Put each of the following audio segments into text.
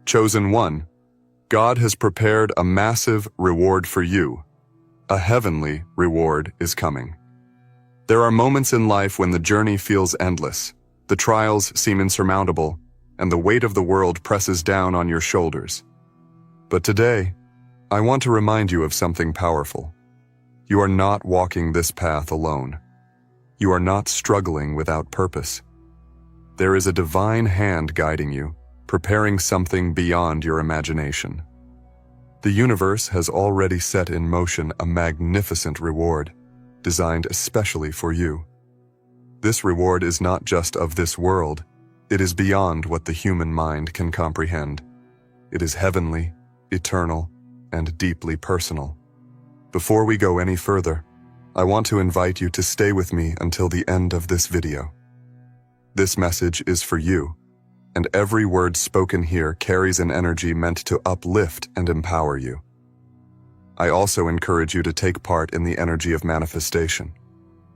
Chosen one, God has prepared a massive reward for you. A heavenly reward is coming. There are moments in life when the journey feels endless, the trials seem insurmountable, and the weight of the world presses down on your shoulders. But today, I want to remind you of something powerful. You are not walking this path alone. You are not struggling without purpose. There is a divine hand guiding you, preparing something beyond your imagination. The universe has already set in motion a magnificent reward, designed especially for you. This reward is not just of this world, it is beyond what the human mind can comprehend. It is heavenly, eternal, and deeply personal. Before we go any further, I want to invite you to stay with me until the end of this video. This message is for you, and every word spoken here carries an energy meant to uplift and empower you. I also encourage you to take part in the energy of manifestation.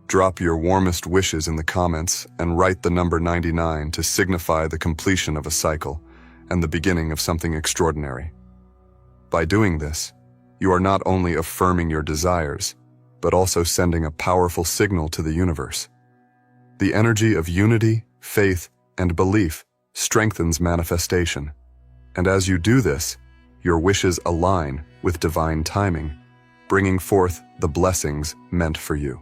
Drop your warmest wishes in the comments and write the number 99 to signify the completion of a cycle and the beginning of something extraordinary. By doing this, you are not only affirming your desires, but also sending a powerful signal to the universe. The energy of unity, faith, and belief strengthens manifestation. And as you do this, your wishes align with divine timing, bringing forth the blessings meant for you.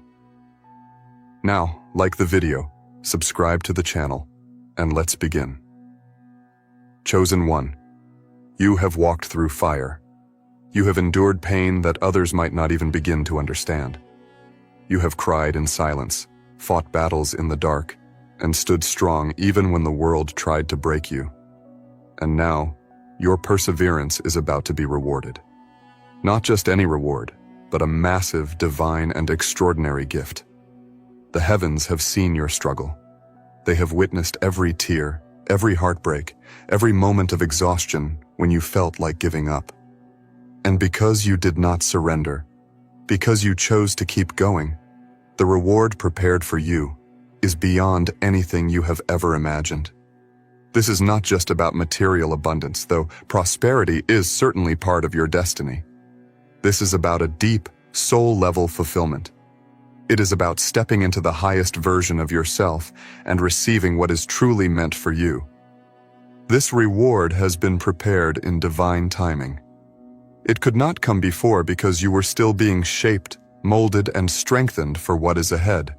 Now, like the video, subscribe to the channel, and let's begin. Chosen one, you have walked through fire. You have endured pain that others might not even begin to understand. You have cried in silence, fought battles in the dark, and stood strong even when the world tried to break you. And now, your perseverance is about to be rewarded. Not just any reward, but a massive, divine, and extraordinary gift. The heavens have seen your struggle. They have witnessed every tear, every heartbreak, every moment of exhaustion when you felt like giving up. And because you did not surrender, because you chose to keep going, the reward prepared for you is beyond anything you have ever imagined. This is not just about material abundance, though prosperity is certainly part of your destiny. This is about a deep, soul-level fulfillment. It is about stepping into the highest version of yourself and receiving what is truly meant for you. This reward has been prepared in divine timing. It could not come before because you were still being shaped, molded, and strengthened for what is ahead.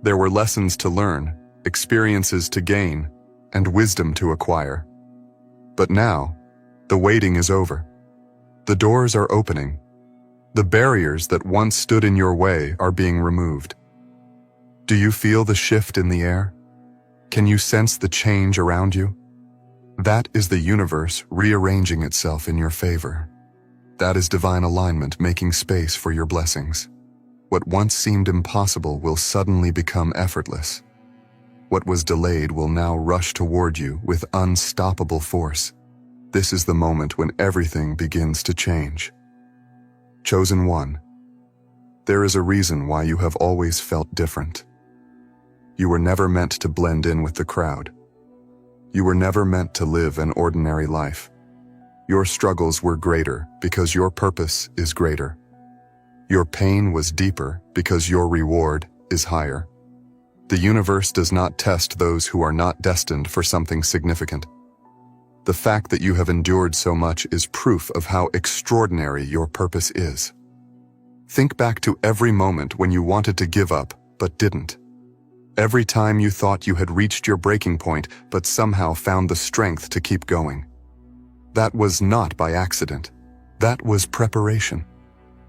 There were lessons to learn, experiences to gain, and wisdom to acquire. But now, the waiting is over. The doors are opening. The barriers that once stood in your way are being removed. Do you feel the shift in the air? Can you sense the change around you? That is the universe rearranging itself in your favor. That is divine alignment making space for your blessings. What once seemed impossible will suddenly become effortless. What was delayed will now rush toward you with unstoppable force. This is the moment when everything begins to change. Chosen one, there is a reason why you have always felt different. You were never meant to blend in with the crowd. You were never meant to live an ordinary life. Your struggles were greater because your purpose is greater. Your pain was deeper because your reward is higher. The universe does not test those who are not destined for something significant. The fact that you have endured so much is proof of how extraordinary your purpose is. Think back to every moment when you wanted to give up but didn't. Every time you thought you had reached your breaking point but somehow found the strength to keep going. That was not by accident. That was preparation.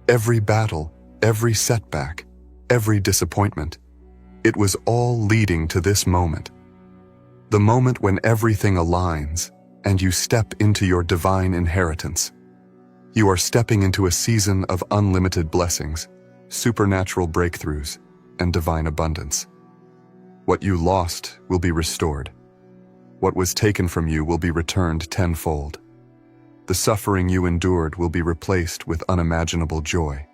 Every battle, every setback, every disappointment, it was all leading to this moment. The moment when everything aligns and you step into your divine inheritance. You are stepping into a season of unlimited blessings, supernatural breakthroughs, and divine abundance. What you lost will be restored. What was taken from you will be returned tenfold. The suffering you endured will be replaced with unimaginable joy.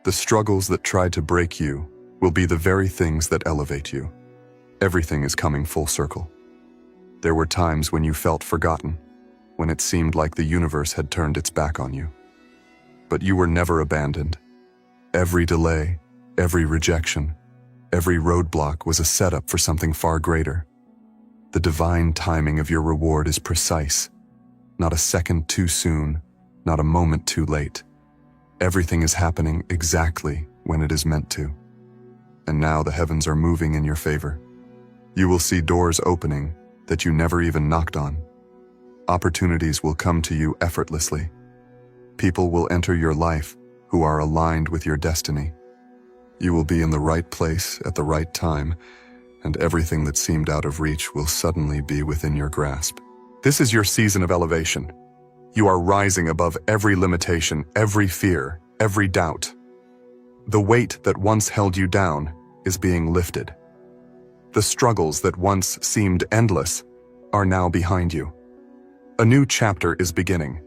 The struggles that tried to break you will be the very things that elevate you. Everything is coming full circle. There were times when you felt forgotten, when it seemed like the universe had turned its back on you. But you were never abandoned. Every delay, every rejection, every roadblock was a setup for something far greater. The divine timing of your reward is precise, not a second too soon, not a moment too late. Everything is happening exactly when it is meant to. And now the heavens are moving in your favor. You will see doors opening that you never even knocked on. Opportunities will come to you effortlessly. People will enter your life who are aligned with your destiny. You will be in the right place at the right time, and everything that seemed out of reach will suddenly be within your grasp. This is your season of elevation. You are rising above every limitation, every fear, every doubt. The weight that once held you down is being lifted. The struggles that once seemed endless are now behind you. A new chapter is beginning,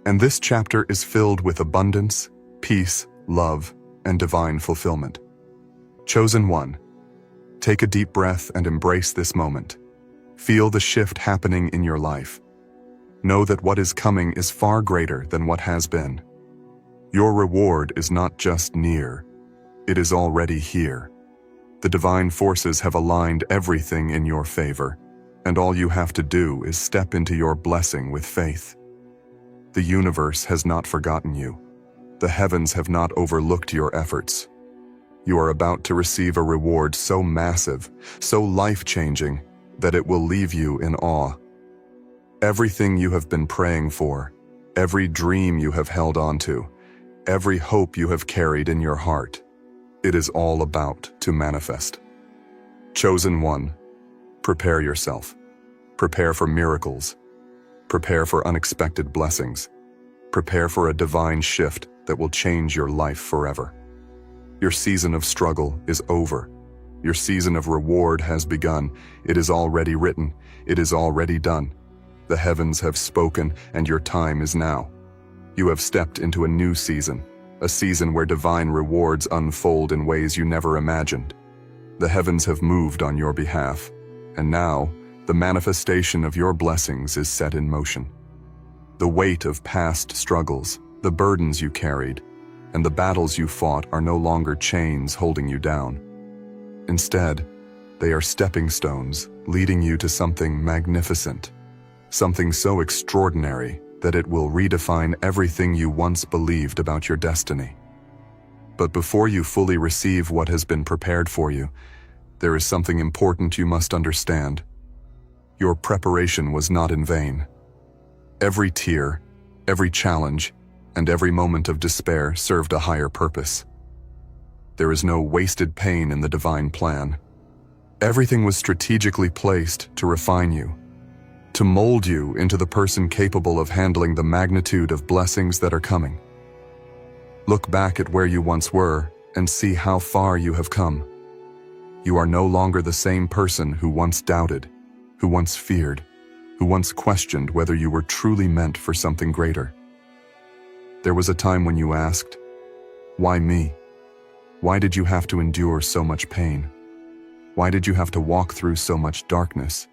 and this chapter is filled with abundance, peace, love, and divine fulfillment. Chosen one, take a deep breath and embrace this moment. Feel the shift happening in your life. Know that what is coming is far greater than what has been. Your reward is not just near, it is already here. The divine forces have aligned everything in your favor, and all you have to do is step into your blessing with faith. The universe has not forgotten you. The heavens have not overlooked your efforts. You are about to receive a reward so massive, so life-changing, that it will leave you in awe. Everything you have been praying for, every dream you have held onto, every hope you have carried in your heart, it is all about to manifest. Chosen one, prepare yourself. Prepare for miracles. Prepare for unexpected blessings. Prepare for a divine shift that will change your life forever. Your season of struggle is over. Your season of reward has begun. It is already written. It is already done. The heavens have spoken, and your time is now. You have stepped into a new season, a season where divine rewards unfold in ways you never imagined. The heavens have moved on your behalf, and now the manifestation of your blessings is set in motion. The weight of past struggles, the burdens you carried, and the battles you fought are no longer chains holding you down. Instead, they are stepping stones leading you to something magnificent, something so extraordinary that it will redefine everything you once believed about your destiny. But before you fully receive what has been prepared for you, there is something important you must understand. Your preparation was not in vain. Every tear, every challenge, and every moment of despair served a higher purpose. There is no wasted pain in the divine plan. Everything was strategically placed to refine you, to mold you into the person capable of handling the magnitude of blessings that are coming. Look back at where you once were and see how far you have come. You are no longer the same person who once doubted, who once feared, who once questioned whether you were truly meant for something greater. There was a time when you asked, "Why me? Why did you have to endure so much pain? Why did you have to walk through so much darkness?"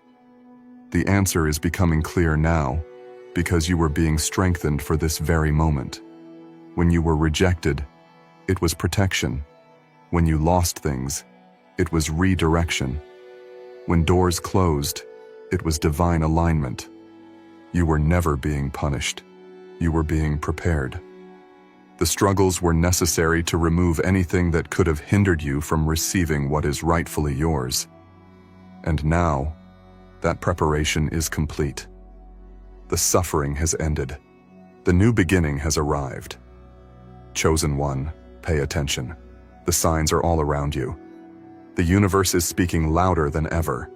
The answer is becoming clear now, because you were being strengthened for this very moment. When you were rejected, it was protection. When you lost things, it was redirection. When doors closed, it was divine alignment. You were never being punished. You were being prepared. The struggles were necessary to remove anything that could have hindered you from receiving what is rightfully yours. And now, that preparation is complete. The suffering has ended. The new beginning has arrived. Chosen one, pay attention. The signs are all around you. The universe is speaking louder than ever.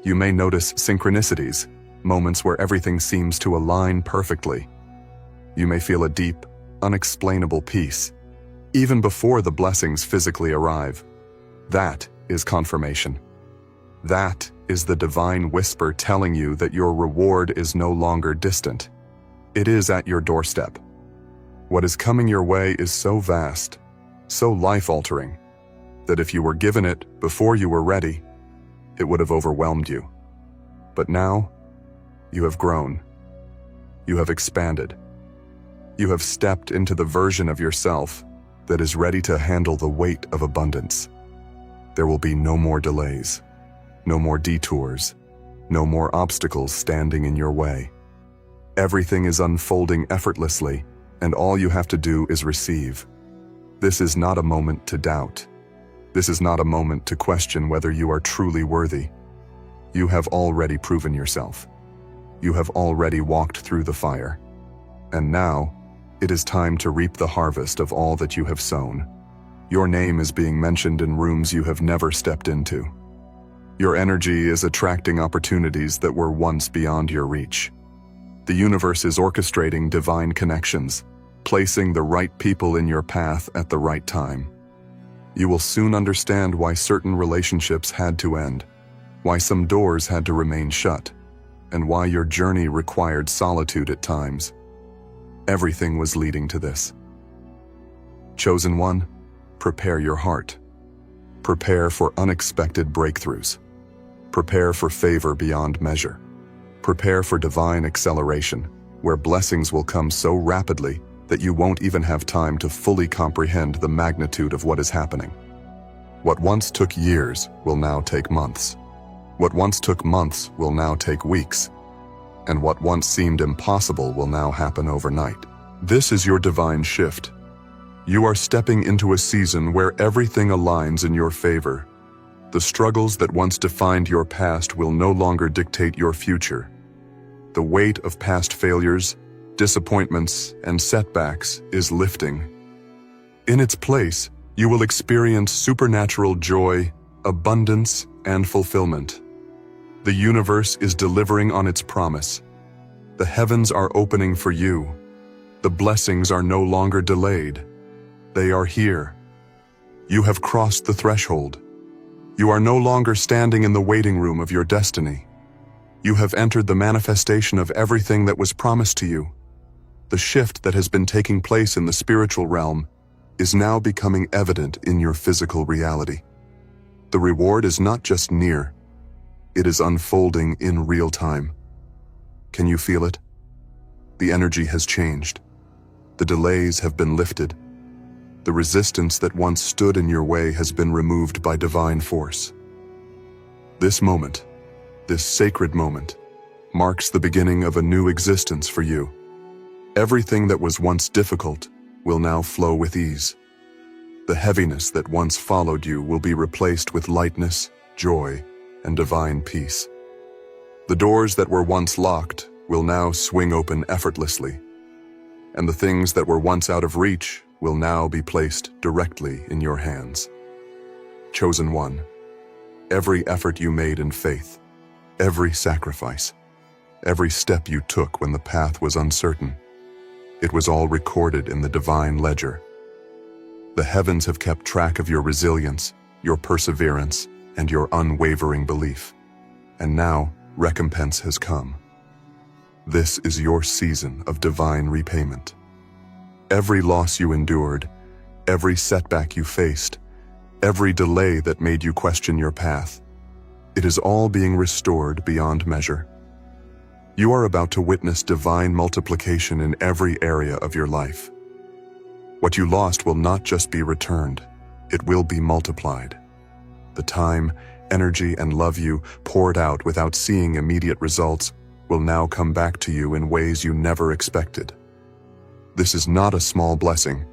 You may notice synchronicities, moments where everything seems to align perfectly. You may feel a deep, unexplainable peace, even before the blessings physically arrive. That is confirmation. That is the divine whisper telling you that your reward is no longer distant. It is at your doorstep. What is coming your way is so vast, so life-altering, that if you were given it before you were ready, it would have overwhelmed you. But now, you have grown. You have expanded. You have stepped into the version of yourself that is ready to handle the weight of abundance. There will be no more delays, no more detours, no more obstacles standing in your way. Everything is unfolding effortlessly, and all you have to do is receive. This is not a moment to doubt. This is not a moment to question whether you are truly worthy. You have already proven yourself. You have already walked through the fire. And now, it is time to reap the harvest of all that you have sown. Your name is being mentioned in rooms you have never stepped into. Your energy is attracting opportunities that were once beyond your reach. The universe is orchestrating divine connections, placing the right people in your path at the right time. You will soon understand why certain relationships had to end, why some doors had to remain shut, and why your journey required solitude at times. Everything was leading to this. Chosen one, prepare your heart. Prepare for unexpected breakthroughs. Prepare for favor beyond measure. Prepare for divine acceleration, where blessings will come so rapidly that you won't even have time to fully comprehend the magnitude of what is happening. What once took years will now take months. What once took months will now take weeks. And what once seemed impossible will now happen overnight. This is your divine shift. You are stepping into a season where everything aligns in your favor. The struggles that once defined your past will no longer dictate your future. The weight of past failures, disappointments, and setbacks is lifting. In its place, you will experience supernatural joy, abundance, and fulfillment. The universe is delivering on its promise. The heavens are opening for you. The blessings are no longer delayed. They are here. You have crossed the threshold. You are no longer standing in the waiting room of your destiny. You have entered the manifestation of everything that was promised to you. The shift that has been taking place in the spiritual realm is now becoming evident in your physical reality. The reward is not just near, it is unfolding in real time. Can you feel it? The energy has changed. The delays have been lifted. The resistance that once stood in your way has been removed by divine force. This moment, this sacred moment, marks the beginning of a new existence for you. Everything that was once difficult will now flow with ease. The heaviness that once followed you will be replaced with lightness, joy, and divine peace. The doors that were once locked will now swing open effortlessly, and the things that were once out of reach will now be placed directly in your hands. Chosen one, every effort you made in faith, every sacrifice, every step you took when the path was uncertain, it was all recorded in the divine ledger. The heavens have kept track of your resilience, your perseverance, and your unwavering belief. And now, recompense has come. This is your season of divine repayment. Every loss you endured, every setback you faced, every delay that made you question your path, it is all being restored beyond measure. You are about to witness divine multiplication in every area of your life. What you lost will not just be returned, it will be multiplied. The time, energy, and love you poured out without seeing immediate results will now come back to you in ways you never expected. This is not a small blessing.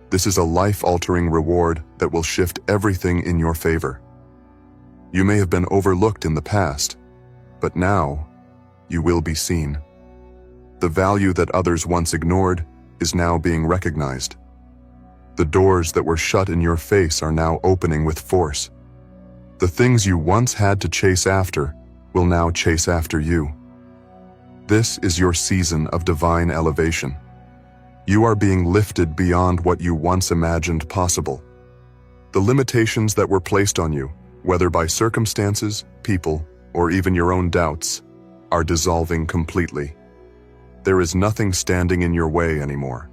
This is a life-altering reward that will shift everything in your favor. You may have been overlooked in the past, but now you will be seen. The value that others once ignored is now being recognized. The doors that were shut in your face are now opening with force. The things you once had to chase after will now chase after you. This is your season of divine elevation. You are being lifted beyond what you once imagined possible. The limitations that were placed on you, whether by circumstances, people, or even your own doubts, are dissolving completely. There is nothing standing in your way anymore.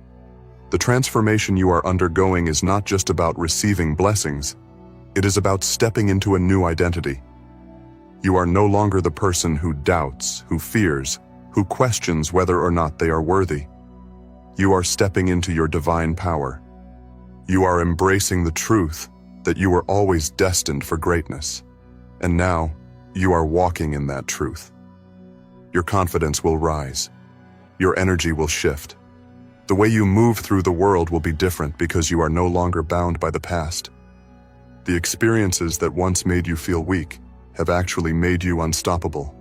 The transformation you are undergoing is not just about receiving blessings, it is about stepping into a new identity. You are no longer the person who doubts, who fears, who questions whether or not they are worthy. You are stepping into your divine power. You are embracing the truth that you were always destined for greatness. And now, you are walking in that truth. Your confidence will rise. Your energy will shift. The way you move through the world will be different because you are no longer bound by the past. The experiences that once made you feel weak have actually made you unstoppable.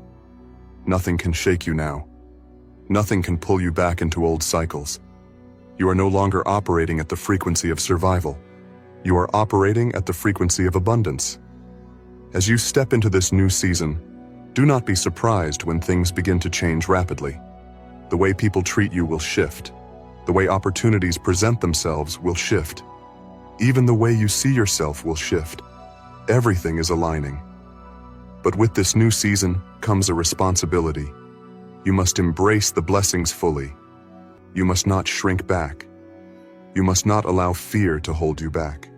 Nothing can shake you now. Nothing can pull you back into old cycles. You are no longer operating at the frequency of survival. You are operating at the frequency of abundance. As you step into this new season, do not be surprised when things begin to change rapidly. The way people treat you will shift. The way opportunities present themselves will shift. Even the way you see yourself will shift. Everything is aligning. But with this new season comes a responsibility. You must embrace the blessings fully. You must not shrink back. You must not allow fear to hold you back.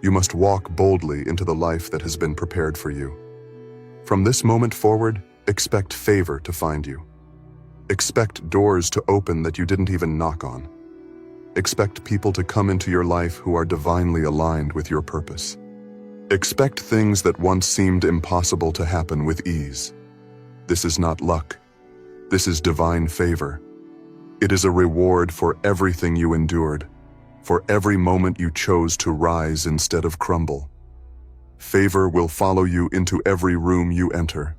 You must walk boldly into the life that has been prepared for you. From this moment forward, expect favor to find you. Expect doors to open that you didn't even knock on. Expect people to come into your life who are divinely aligned with your purpose. Expect things that once seemed impossible to happen with ease. This is not luck. This is divine favor. It is a reward for everything you endured, for every moment you chose to rise instead of crumble. Favor will follow you into every room you enter.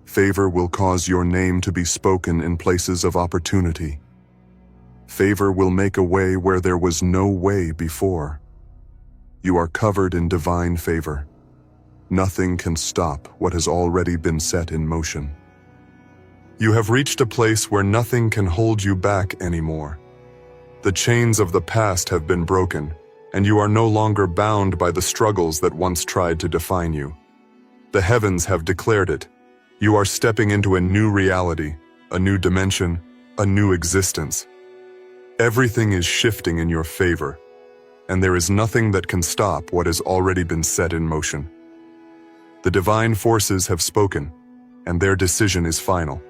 Favor will cause your name to be spoken in places of opportunity. Favor will make a way where there was no way before. You are covered in divine favor. Nothing can stop what has already been set in motion. You have reached a place where nothing can hold you back anymore. The chains of the past have been broken, and you are no longer bound by the struggles that once tried to define you. The heavens have declared it. You are stepping into a new reality, a new dimension, a new existence. Everything is shifting in your favor, and there is nothing that can stop what has already been set in motion. The divine forces have spoken, and their decision is final.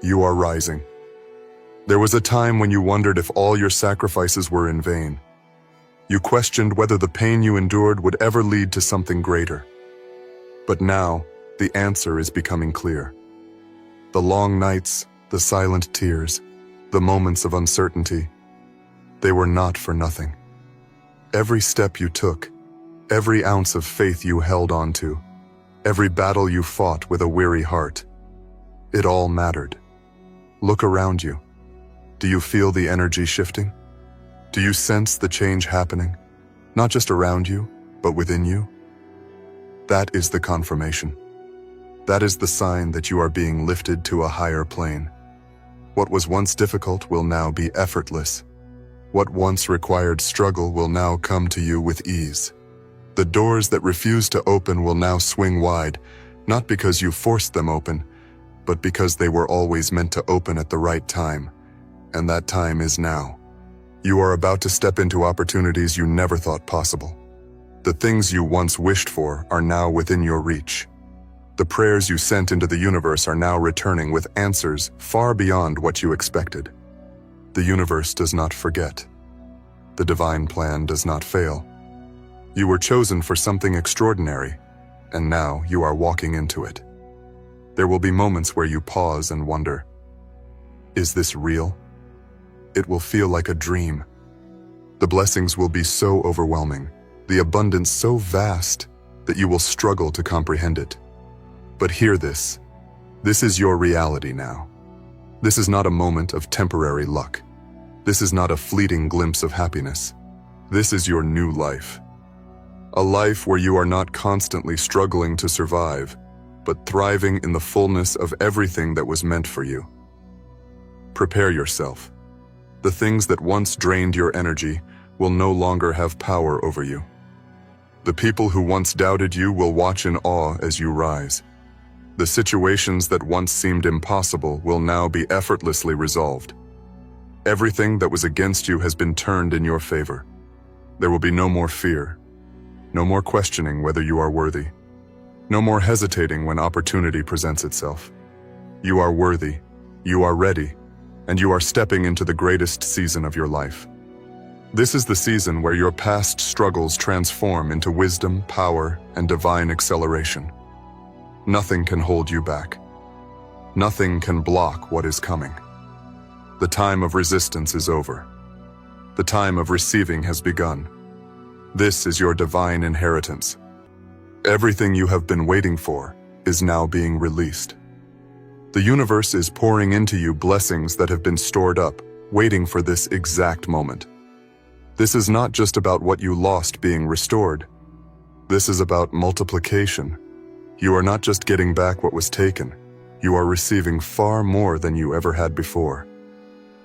You are rising. There was a time when you wondered if all your sacrifices were in vain. You questioned whether the pain you endured would ever lead to something greater. But now, the answer is becoming clear. The long nights, the silent tears, the moments of uncertainty, they were not for nothing. Every step you took, every ounce of faith you held on to, every battle you fought with a weary heart, it all mattered. Look around you. Do you feel the energy shifting? Do you sense the change happening, not just around you, but within you? That is the confirmation. That is the sign that you are being lifted to a higher plane. What was once difficult will now be effortless. What once required struggle will now come to you with ease. The doors that refused to open will now swing wide, not because you forced them open, but because they were always meant to open at the right time, and that time is now. You are about to step into opportunities you never thought possible. The things you once wished for are now within your reach. The prayers you sent into the universe are now returning with answers far beyond what you expected. The universe does not forget. The divine plan does not fail. You were chosen for something extraordinary, and now you are walking into it. There will be moments where you pause and wonder, is this real? It will feel like a dream. The blessings will be so overwhelming, the abundance so vast, that you will struggle to comprehend it. But hear this. This is your reality now. This is not a moment of temporary luck. This is not a fleeting glimpse of happiness. This is your new life. A life where you are not constantly struggling to survive, but thriving in the fullness of everything that was meant for you. Prepare yourself. The things that once drained your energy will no longer have power over you. The people who once doubted you will watch in awe as you rise. The situations that once seemed impossible will now be effortlessly resolved. Everything that was against you has been turned in your favor. There will be no more fear, no more questioning whether you are worthy, no more hesitating when opportunity presents itself. You are worthy, you are ready, and you are stepping into the greatest season of your life. This is the season where your past struggles transform into wisdom, power, and divine acceleration. Nothing can hold you back. Nothing can block what is coming. The time of resistance is over. The time of receiving has begun. This is your divine inheritance. Everything you have been waiting for is now being released. The universe is pouring into you blessings that have been stored up, waiting for this exact moment. This is not just about what you lost being restored. This is about multiplication. You are not just getting back what was taken. You are receiving far more than you ever had before.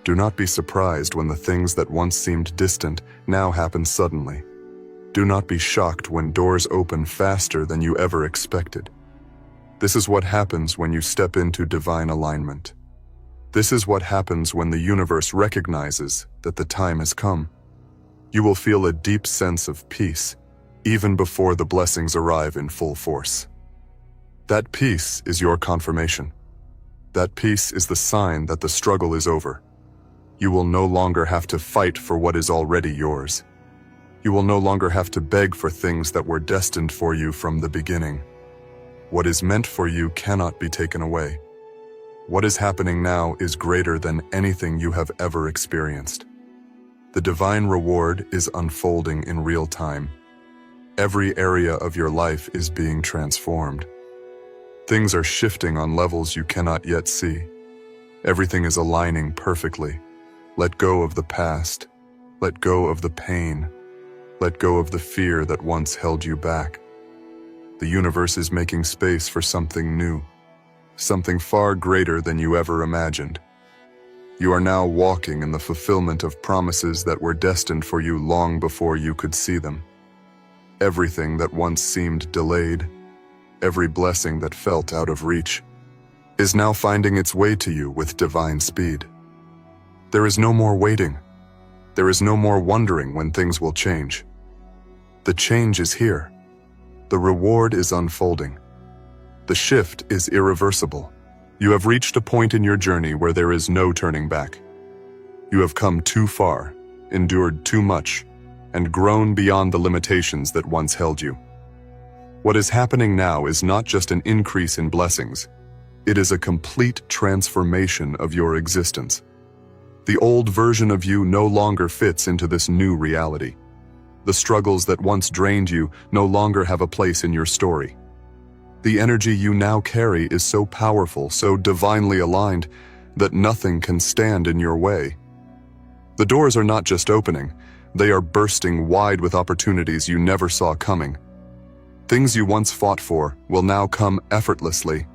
Do not be surprised when the things that once seemed distant now happen suddenly. Do not be shocked when doors open faster than you ever expected. This is what happens when you step into divine alignment. This is what happens when the universe recognizes that the time has come. You will feel a deep sense of peace, even before the blessings arrive in full force. That peace is your confirmation. That peace is the sign that the struggle is over. You will no longer have to fight for what is already yours. You will no longer have to beg for things that were destined for you from the beginning. What is meant for you cannot be taken away. What is happening now is greater than anything you have ever experienced. The divine reward is unfolding in real time. Every area of your life is being transformed. Things are shifting on levels you cannot yet see. Everything is aligning perfectly. Let go of the past. Let go of the pain. Let go of the fear that once held you back. The universe is making space for something new, something far greater than you ever imagined. You are now walking in the fulfillment of promises that were destined for you long before you could see them. Everything that once seemed delayed, every blessing that felt out of reach, is now finding its way to you with divine speed. There is no more waiting. There is no more wondering when things will change. The change is here. The reward is unfolding. The shift is irreversible. You have reached a point in your journey where there is no turning back. You have come too far, endured too much, and grown beyond the limitations that once held you. What is happening now is not just an increase in blessings. It is a complete transformation of your existence. The old version of you no longer fits into this new reality. The struggles that once drained you no longer have a place in your story. The energy you now carry is so powerful, so divinely aligned, that nothing can stand in your way. The doors are not just opening, they are bursting wide with opportunities you never saw coming. Things you once fought for will now come effortlessly.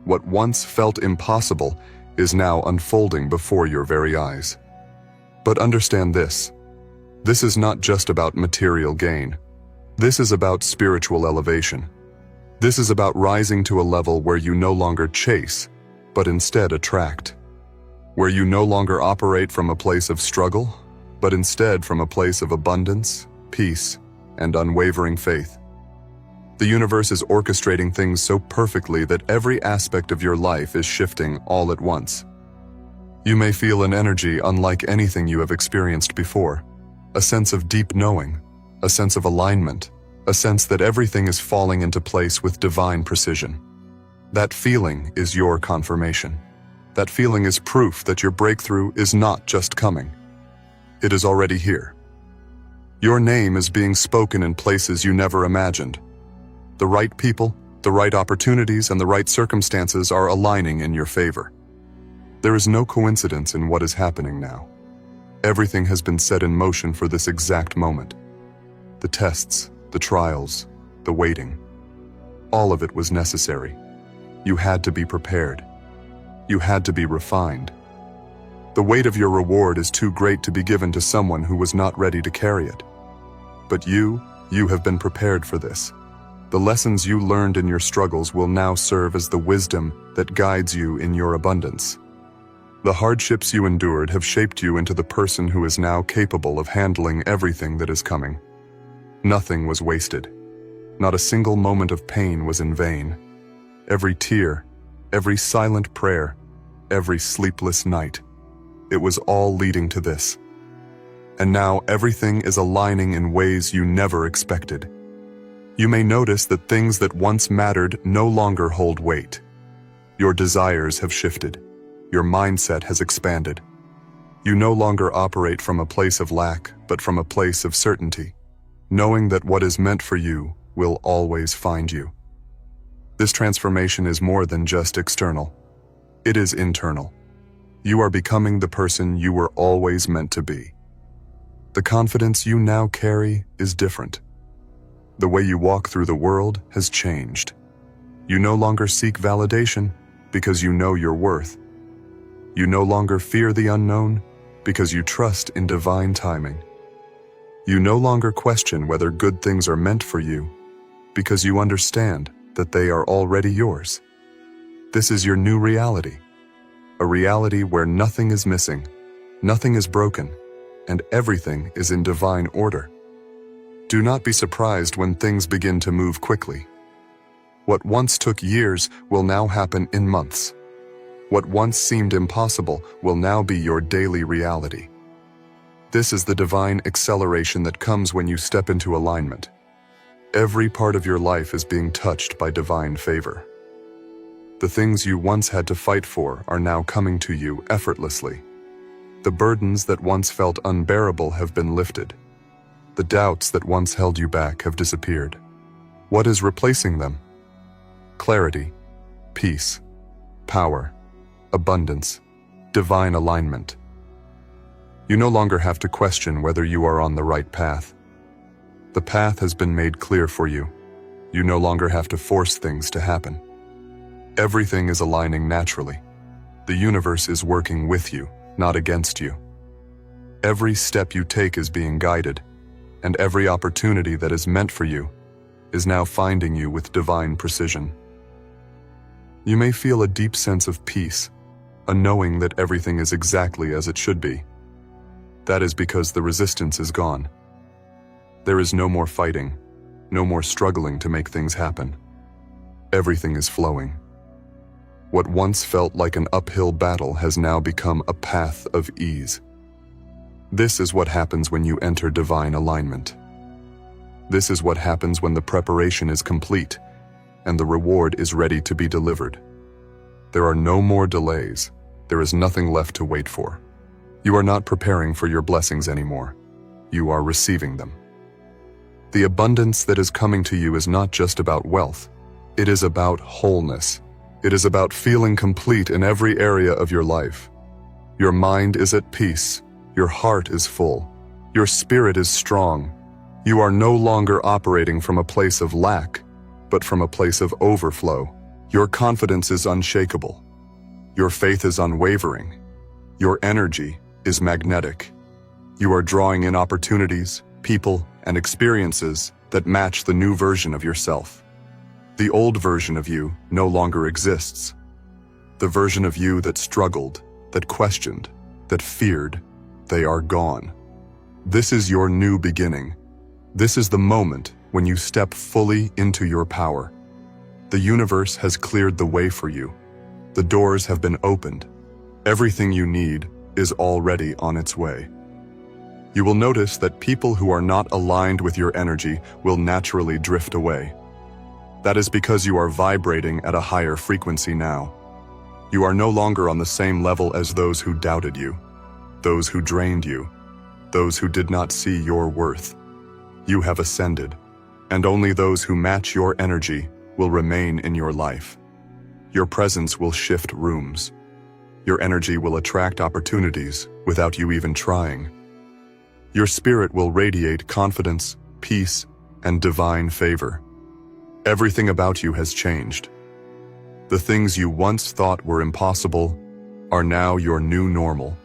What once felt impossible is now unfolding before your very eyes. But understand this. This is not just about material gain. This is about spiritual elevation. This is about rising to a level where you no longer chase, but instead attract. Where you no longer operate from a place of struggle, but instead from a place of abundance, peace, and unwavering faith. The universe is orchestrating things so perfectly that every aspect of your life is shifting all at once. You may feel an energy unlike anything you have experienced before, a sense of deep knowing, a sense of alignment, a sense that everything is falling into place with divine precision. That feeling is your confirmation. That feeling is proof that your breakthrough is not just coming. It is already here. Your name is being spoken in places you never imagined. The right people, the right opportunities, and the right circumstances are aligning in your favor. There is no coincidence in what is happening now. Everything has been set in motion for this exact moment. The tests, the trials, the waiting. All of it was necessary. You had to be prepared. You had to be refined. The weight of your reward is too great to be given to someone who was not ready to carry it. But you have been prepared for this. The lessons you learned in your struggles will now serve as the wisdom that guides you in your abundance. The hardships you endured have shaped you into the person who is now capable of handling everything that is coming. Nothing was wasted. Not a single moment of pain was in vain. Every tear, every silent prayer, every sleepless night. It was all leading to this. And now everything is aligning in ways you never expected. You may notice that things that once mattered no longer hold weight. Your desires have shifted. Your mindset has expanded. You no longer operate from a place of lack, but from a place of certainty, knowing that what is meant for you will always find you. This transformation is more than just external. It is internal. You are becoming the person you were always meant to be. The confidence you now carry is different. The way you walk through the world has changed. You no longer seek validation because you know your worth. You no longer fear the unknown because you trust in divine timing. You no longer question whether good things are meant for you because you understand that they are already yours. This is your new reality, a reality where nothing is missing, nothing is broken, and everything is in divine order. Do not be surprised when things begin to move quickly. What once took years will now happen in months. What once seemed impossible will now be your daily reality. This is the divine acceleration that comes when you step into alignment. Every part of your life is being touched by divine favor. The things you once had to fight for are now coming to you effortlessly. The burdens that once felt unbearable have been lifted. The doubts that once held you back have disappeared. What is replacing them? Clarity, peace, power, abundance, divine alignment. You no longer have to question whether you are on the right path. The path has been made clear for you. You no longer have to force things to happen. Everything is aligning naturally. The universe is working with you, not against you. Every step you take is being guided, and every opportunity that is meant for you is now finding you with divine precision. You may feel a deep sense of peace, a knowing that everything is exactly as it should be. That is because the resistance is gone. There is no more fighting, no more struggling to make things happen. Everything is flowing. What once felt like an uphill battle has now become a path of ease. This is what happens when you enter divine alignment. This is what happens when the preparation is complete and the reward is ready to be delivered. There are no more delays. There is nothing left to wait for. You are not preparing for your blessings anymore. You are receiving them. The abundance that is coming to you is not just about wealth. It is about wholeness. It is about feeling complete in every area of your life. Your mind is at peace. Your heart is full. Your spirit is strong. You are no longer operating from a place of lack, but from a place of overflow. Your confidence is unshakable. Your faith is unwavering. Your energy is magnetic. You are drawing in opportunities, people, and experiences that match the new version of yourself. The old version of you no longer exists. The version of you that struggled, that questioned, that feared, they are gone. This is your new beginning. This is the moment when you step fully into your power. The universe has cleared the way for you. The doors have been opened. Everything you need is already on its way. You will notice that people who are not aligned with your energy will naturally drift away. That is because you are vibrating at a higher frequency now. You are no longer on the same level as those who doubted you, those who drained you, those who did not see your worth. You have ascended, and only those who match your energy will remain in your life. Your presence will shift rooms. Your energy will attract opportunities without you even trying. Your spirit will radiate confidence, peace, and divine favor. Everything about you has changed. The things you once thought were impossible are now your new normal.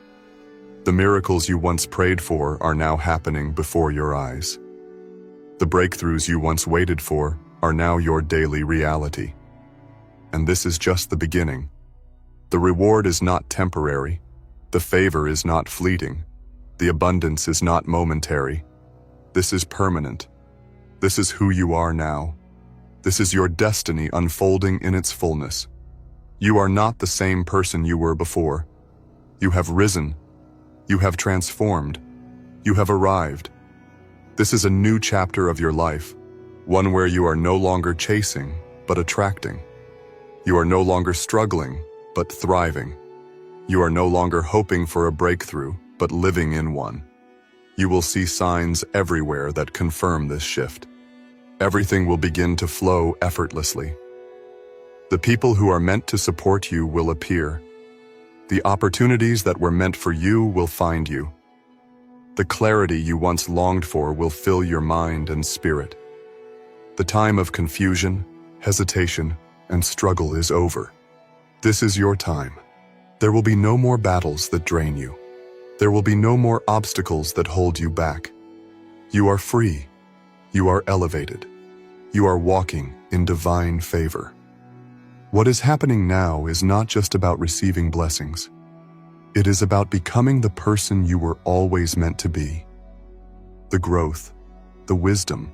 The miracles you once prayed for are now happening before your eyes. The breakthroughs you once waited for are now your daily reality. And this is just the beginning. The reward is not temporary. The favor is not fleeting. The abundance is not momentary. This is permanent. This is who you are now. This is your destiny unfolding in its fullness. You are not the same person you were before. You have risen. You have transformed. You have arrived. This is a new chapter of your life, one where you are no longer chasing, but attracting. You are no longer struggling, but thriving. You are no longer hoping for a breakthrough, but living in one. You will see signs everywhere that confirm this shift. Everything will begin to flow effortlessly. The people who are meant to support you will appear. The opportunities that were meant for you will find you. The clarity you once longed for will fill your mind and spirit. The time of confusion, hesitation, and struggle is over. This is your time. There will be no more battles that drain you. There will be no more obstacles that hold you back. You are free. You are elevated. You are walking in divine favor. What is happening now is not just about receiving blessings. It is about becoming the person you were always meant to be. The growth, the wisdom,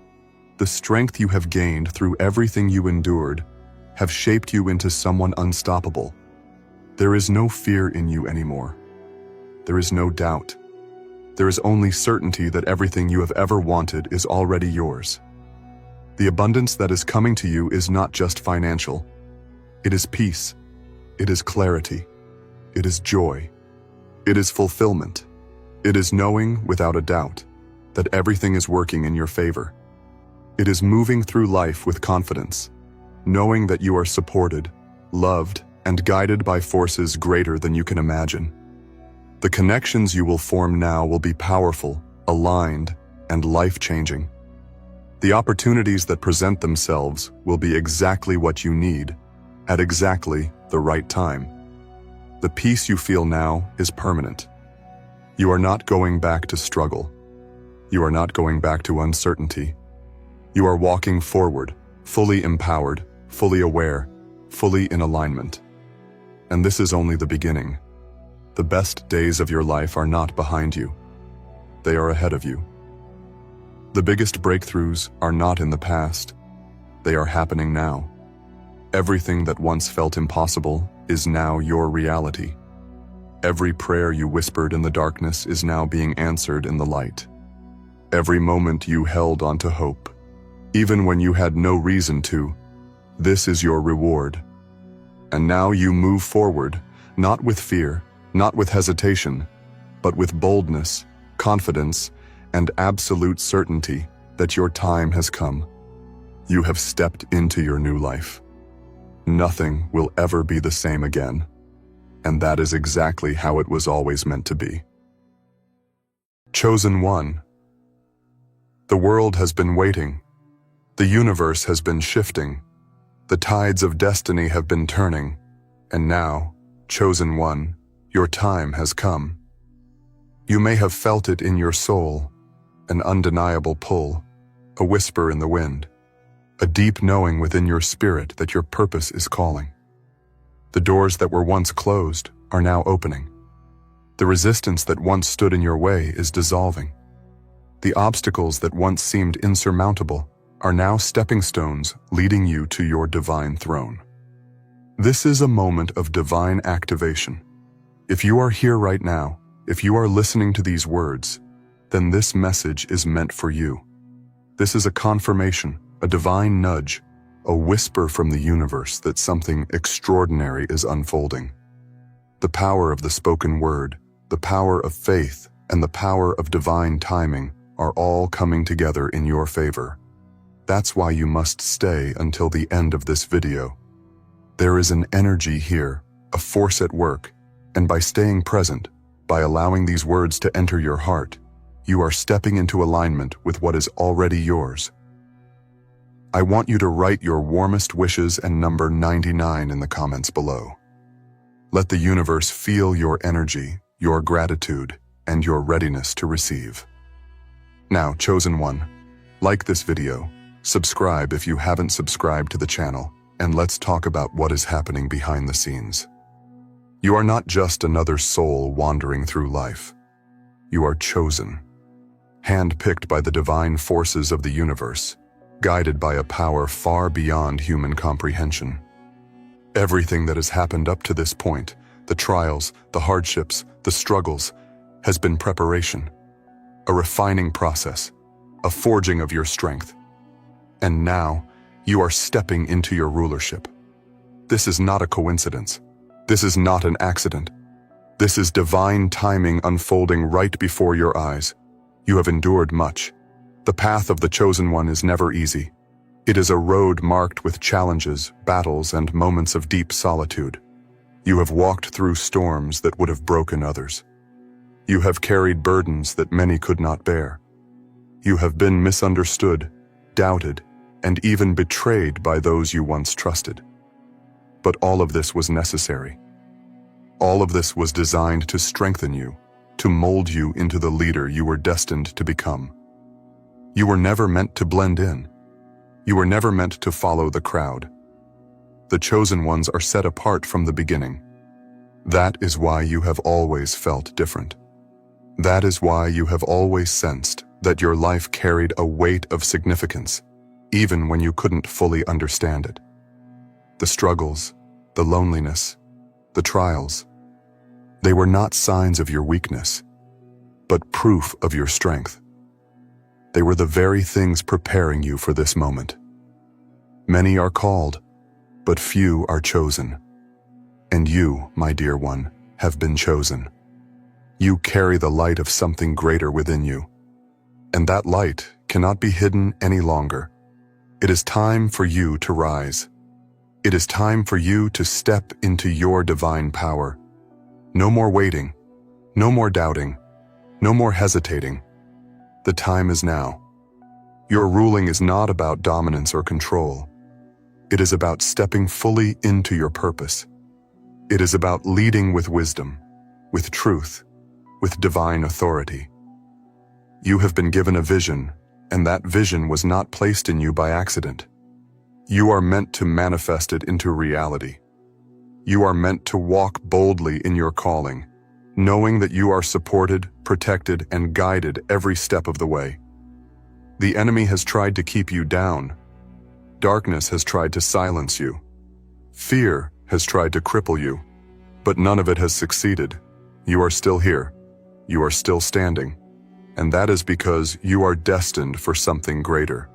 the strength you have gained through everything you endured have shaped you into someone unstoppable. There is no fear in you anymore. There is no doubt. There is only certainty that everything you have ever wanted is already yours. The abundance that is coming to you is not just financial. It is peace. It is clarity. It is joy. It is fulfillment. It is knowing without a doubt that everything is working in your favor. It is moving through life with confidence, knowing that you are supported, loved, and guided by forces greater than you can imagine. The connections you will form now will be powerful, aligned, and life-changing. The opportunities that present themselves will be exactly what you need, at exactly the right time. The peace you feel now is permanent. You are not going back to struggle. You are not going back to uncertainty. You are walking forward, fully empowered, fully aware, fully in alignment. And this is only the beginning. The best days of your life are not behind you. They are ahead of you. The biggest breakthroughs are not in the past. They are happening now. Everything that once felt impossible is now your reality. Every prayer you whispered in the darkness is now being answered in the light. Every moment you held onto hope, even when you had no reason to, this is your reward. And now you move forward, not with fear, not with hesitation, but with boldness, confidence, and absolute certainty that your time has come. You have stepped into your new life. Nothing will ever be the same again, and that is exactly how it was always meant to be. Chosen one. The world has been waiting. The universe has been shifting. The tides of destiny have been turning, and now, chosen one, your time has come. You may have felt it in your soul, an undeniable pull, a whisper in the wind, a deep knowing within your spirit that your purpose is calling. The doors that were once closed are now opening. The resistance that once stood in your way is dissolving. The obstacles that once seemed insurmountable are now stepping stones leading you to your divine throne. This is a moment of divine activation. If you are here right now, if you are listening to these words, then this message is meant for you. This is a confirmation, a divine nudge, a whisper from the universe that something extraordinary is unfolding. The power of the spoken word, the power of faith, and the power of divine timing are all coming together in your favor. That's why you must stay until the end of this video. There is an energy here, a force at work, and by staying present, by allowing these words to enter your heart, you are stepping into alignment with what is already yours. I want you to write your warmest wishes and number 99 in the comments below. Let the universe feel your energy, your gratitude, and your readiness to receive. Now, chosen one, like this video, subscribe if you haven't subscribed to the channel, and let's talk about what is happening behind the scenes. You are not just another soul wandering through life. You are chosen, handpicked by the divine forces of the universe, guided by a power far beyond human comprehension. Everything that has happened up to this point, the trials, the hardships, the struggles, has been preparation, a refining process, a forging of your strength. And now, you are stepping into your rulership. This is not a coincidence. This is not an accident. This is divine timing unfolding right before your eyes. You have endured much. The path of the chosen one is never easy. It is a road marked with challenges, battles, and moments of deep solitude. You have walked through storms that would have broken others. You have carried burdens that many could not bear. You have been misunderstood, doubted, and even betrayed by those you once trusted. But all of this was necessary. All of this was designed to strengthen you, to mold you into the leader you were destined to become. You were never meant to blend in. You were never meant to follow the crowd. The chosen ones are set apart from the beginning. That is why you have always felt different. That is why you have always sensed that your life carried a weight of significance, even when you couldn't fully understand it. The struggles, the loneliness, the trials, they were not signs of your weakness, but proof of your strength. They were the very things preparing you for this moment. Many are called, but few are chosen. And you, my dear one, have been chosen. You carry the light of something greater within you, and that light cannot be hidden any longer. It is time for you to rise. It is time for you to step into your divine power. No more waiting, no more doubting, no more hesitating. The time is now. Your ruling is not about dominance or control. It is about stepping fully into your purpose. It is about leading with wisdom, with truth, with divine authority. You have been given a vision, and that vision was not placed in you by accident. You are meant to manifest it into reality. You are meant to walk boldly in your calling, knowing that you are supported, protected, and guided every step of the way. The enemy has tried to keep you down. Darkness has tried to silence you. Fear has tried to cripple you, but none of it has succeeded. You are still here. You are still standing. And that is because you are destined for something greater.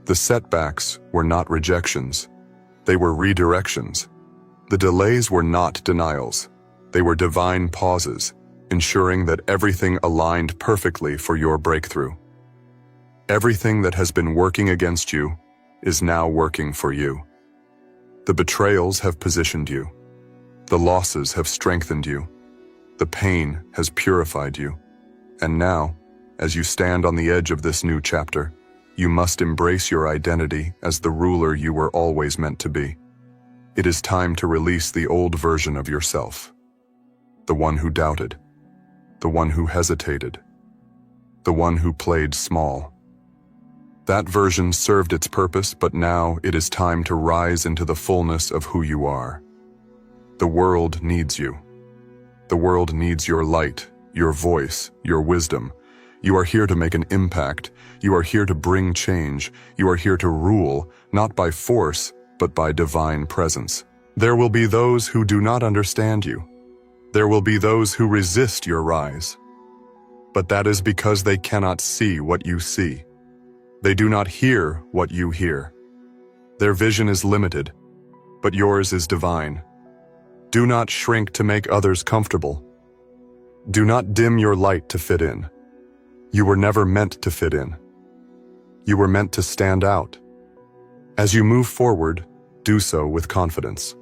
The setbacks were not rejections. They were redirections. The delays were not denials. They were divine pauses, ensuring that everything aligned perfectly for your breakthrough. Everything that has been working against you is now working for you. The betrayals have positioned you. The losses have strengthened you. The pain has purified you. And now, as you stand on the edge of this new chapter, you must embrace your identity as the ruler you were always meant to be. It is time to release the old version of yourself. The one who doubted. The one who hesitated. The one who played small. That version served its purpose, but now it is time to rise into the fullness of who you are. The world needs you. The world needs your light, your voice, your wisdom. You are here to make an impact. You are here to bring change. You are here to rule, not by force, but by divine presence. There will be those who do not understand you. There will be those who resist your rise. But that is because they cannot see what you see. They do not hear what you hear. Their vision is limited, but yours is divine. Do not shrink to make others comfortable. Do not dim your light to fit in. You were never meant to fit in. You were meant to stand out. As you move forward, do so with confidence.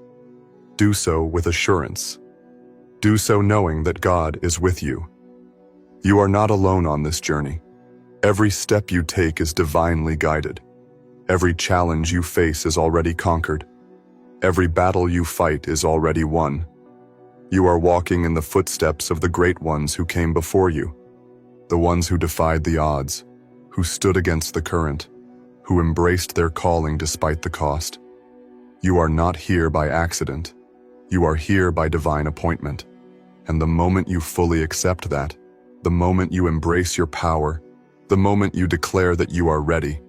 Do so with assurance. Do so knowing that God is with you. You are not alone on this journey. Every step you take is divinely guided. Every challenge you face is already conquered. Every battle you fight is already won. You are walking in the footsteps of the great ones who came before you, the ones who defied the odds, who stood against the current, who embraced their calling despite the cost. You are not here by accident. You are here by divine appointment. And the moment you fully accept that, the moment you embrace your power, the moment you declare that you are ready,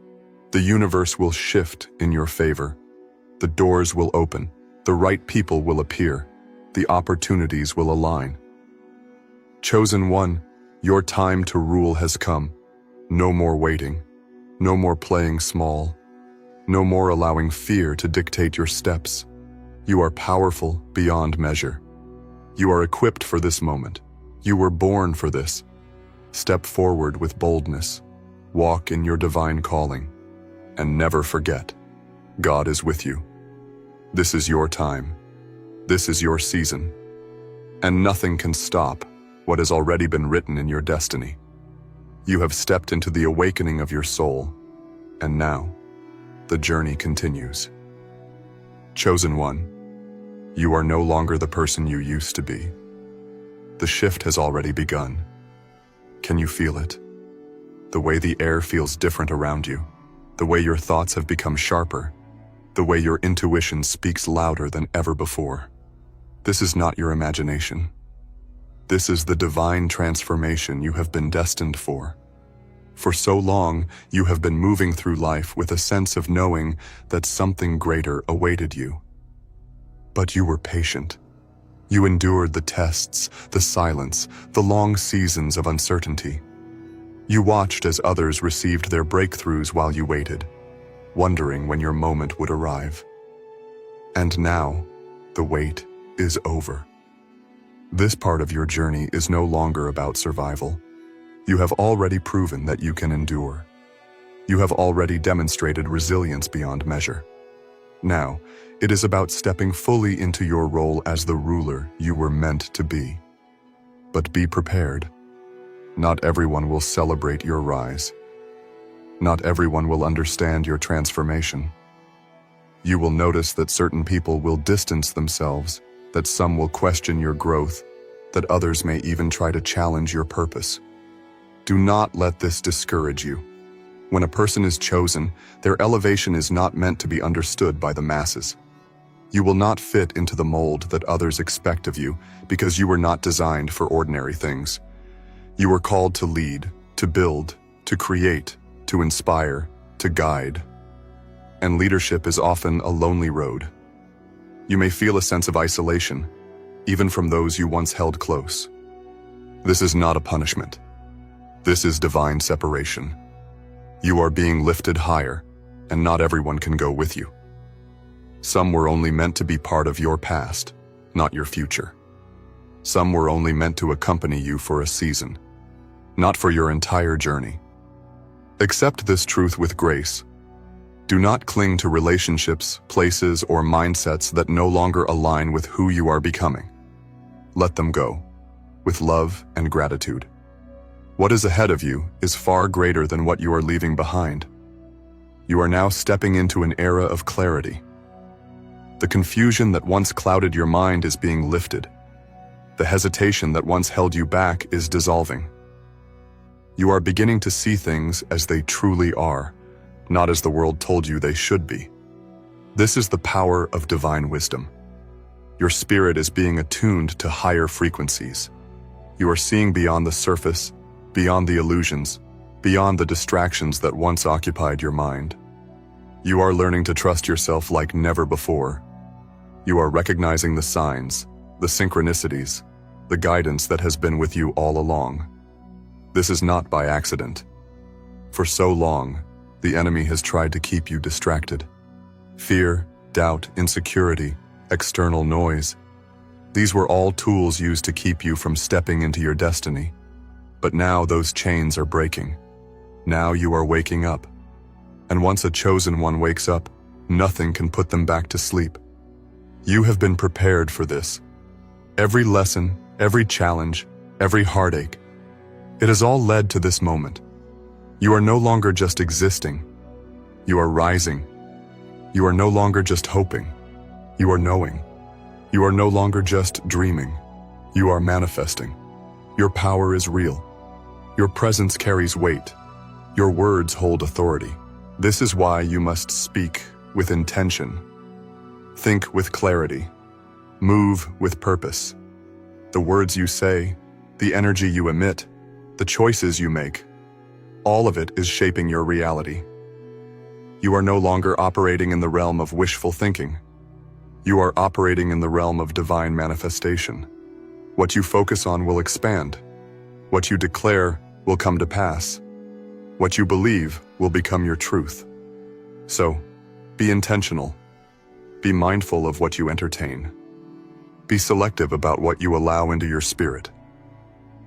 the universe will shift in your favor. The doors will open, The right people will appear. The opportunities will align. Chosen one, your time to rule has come. No more waiting. No more playing small. No more allowing fear to dictate your steps. You are powerful beyond measure. You are equipped for this moment. You were born for this. Step forward with boldness. Walk in your divine calling. And never forget, God is with you. This is your time. This is your season. And nothing can stop what has already been written in your destiny. You have stepped into the awakening of your soul. And now, the journey continues. Chosen one, you are no longer the person you used to be. The shift has already begun. Can you feel it? The way the air feels different around you, the way your thoughts have become sharper, the way your intuition speaks louder than ever before. This is not your imagination. This is the divine transformation you have been destined for. For so long, you have been moving through life with a sense of knowing that something greater awaited you. But you were patient. You endured the tests, the silence, the long seasons of uncertainty. You watched as others received their breakthroughs while you waited, wondering when your moment would arrive. And now, the wait is over. This part of your journey is no longer about survival. You have already proven that you can endure. You have already demonstrated resilience beyond measure. Now, it is about stepping fully into your role as the ruler you were meant to be. But be prepared. Not everyone will celebrate your rise. Not everyone will understand your transformation. You will notice that certain people will distance themselves, that some will question your growth, that others may even try to challenge your purpose. Do not let this discourage you. When a person is chosen, their elevation is not meant to be understood by the masses. You will not fit into the mold that others expect of you because you were not designed for ordinary things. You were called to lead, to build, to create, to inspire, to guide. And leadership is often a lonely road. You may feel a sense of isolation, even from those you once held close. This is not a punishment. This is divine separation. You are being lifted higher, and not everyone can go with you. Some were only meant to be part of your past, not your future. Some were only meant to accompany you for a season, not for your entire journey. Accept this truth with grace. Do not cling to relationships, places, or mindsets that no longer align with who you are becoming. Let them go, with love and gratitude. What is ahead of you is far greater than what you are leaving behind. You are now stepping into an era of clarity. The confusion that once clouded your mind is being lifted. The hesitation that once held you back is dissolving. You are beginning to see things as they truly are, not as the world told you they should be. This is the power of divine wisdom. Your spirit is being attuned to higher frequencies. You are seeing beyond the surface, beyond the illusions, beyond the distractions that once occupied your mind. You are learning to trust yourself like never before. You are recognizing the signs, the synchronicities, the guidance that has been with you all along. This is not by accident. For so long, the enemy has tried to keep you distracted. Fear, doubt, insecurity, external noise. These were all tools used to keep you from stepping into your destiny. But now those chains are breaking. Now you are waking up. And once a chosen one wakes up, nothing can put them back to sleep. You have been prepared for this. Every lesson, every challenge, every heartache, it has all led to this moment. You are no longer just existing. You are rising. You are no longer just hoping. You are knowing. You are no longer just dreaming. You are manifesting. Your power is real. Your presence carries weight. Your words hold authority. This is why you must speak with intention. Think with clarity. Move with purpose. The words you say, the energy you emit, the choices you make, all of it is shaping your reality. You are no longer operating in the realm of wishful thinking. You are operating in the realm of divine manifestation. What you focus on will expand. What you declare will come to pass. What you believe will become your truth. So, be intentional. Be mindful of what you entertain. Be selective about what you allow into your spirit.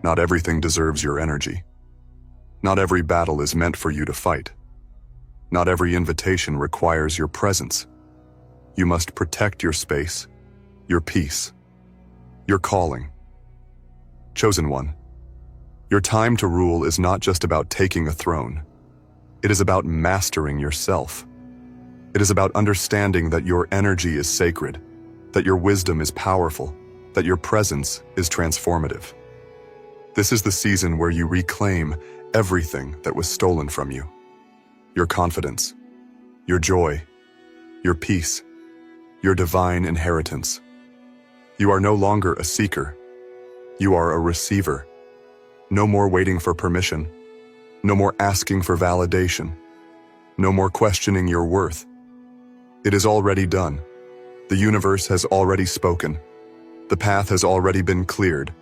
Not everything deserves your energy. Not every battle is meant for you to fight. Not every invitation requires your presence. You must protect your space, your peace, your calling. Chosen one, your time to rule is not just about taking a throne. It is about mastering yourself. It is about understanding that your energy is sacred, that your wisdom is powerful, that your presence is transformative. This is the season where you reclaim everything that was stolen from you. Your confidence, your joy, your peace, your divine inheritance. You are no longer a seeker. You are a receiver. No more waiting for permission. No more asking for validation. No more questioning your worth. It is already done. The universe has already spoken. The path has already been cleared.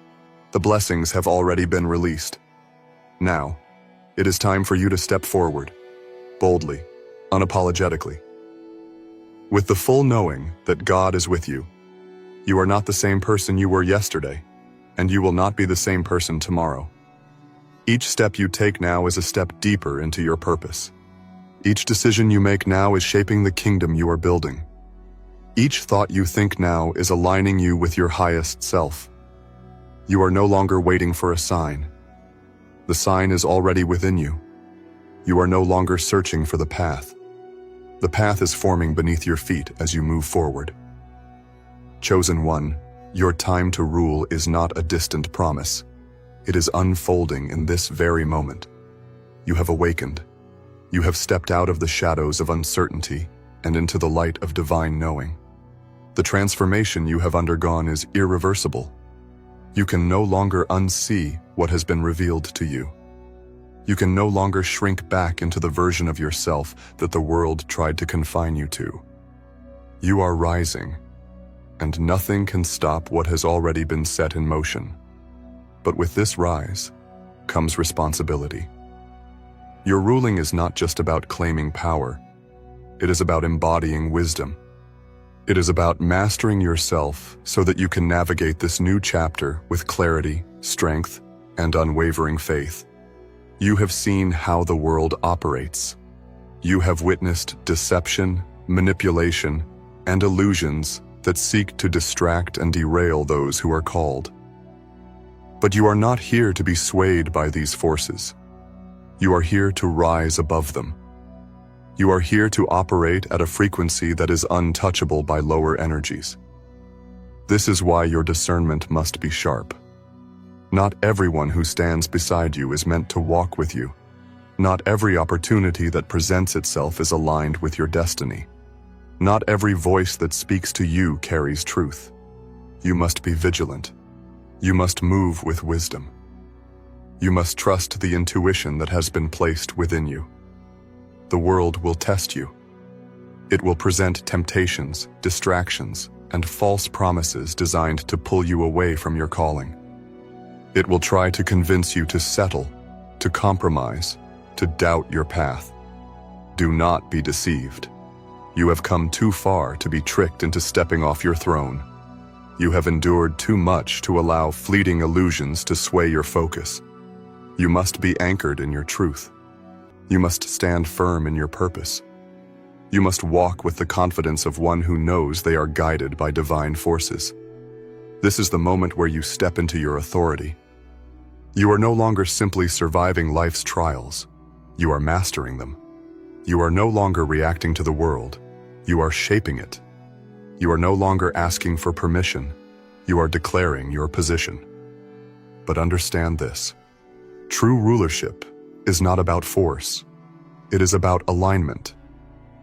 The blessings have already been released. Now, it is time for you to step forward, boldly, unapologetically. With the full knowing that God is with you, you are not the same person you were yesterday, and you will not be the same person tomorrow. Each step you take now is a step deeper into your purpose. Each decision you make now is shaping the kingdom you are building. Each thought you think now is aligning you with your highest self. You are no longer waiting for a sign. The sign is already within you. You are no longer searching for the path. The path is forming beneath your feet as you move forward. Chosen one, your time to rule is not a distant promise. It is unfolding in this very moment. You have awakened. You have stepped out of the shadows of uncertainty and into the light of divine knowing. The transformation you have undergone is irreversible. You can no longer unsee what has been revealed to you. You can no longer shrink back into the version of yourself that the world tried to confine you to. You are rising, and nothing can stop what has already been set in motion. But with this rise comes responsibility. Your ruling is not just about claiming power. It is about embodying wisdom. It is about mastering yourself so that you can navigate this new chapter with clarity, strength, and unwavering faith. You have seen how the world operates. You have witnessed deception, manipulation, and illusions that seek to distract and derail those who are called. But you are not here to be swayed by these forces. You are here to rise above them. You are here to operate at a frequency that is untouchable by lower energies. This is why your discernment must be sharp. Not everyone who stands beside you is meant to walk with you. Not every opportunity that presents itself is aligned with your destiny. Not every voice that speaks to you carries truth. You must be vigilant. You must move with wisdom. You must trust the intuition that has been placed within you. The world will test you. It will present temptations, distractions, and false promises designed to pull you away from your calling. It will try to convince you to settle, to compromise, to doubt your path. Do not be deceived. You have come too far to be tricked into stepping off your throne. You have endured too much to allow fleeting illusions to sway your focus. You must be anchored in your truth. You must stand firm in your purpose. You must walk with the confidence of one who knows they are guided by divine forces. This is the moment where you step into your authority. You are no longer simply surviving life's trials. You are mastering them. You are no longer reacting to the world. You are shaping it. You are no longer asking for permission. You are declaring your position. But understand this. True rulership is not about force. It is about alignment.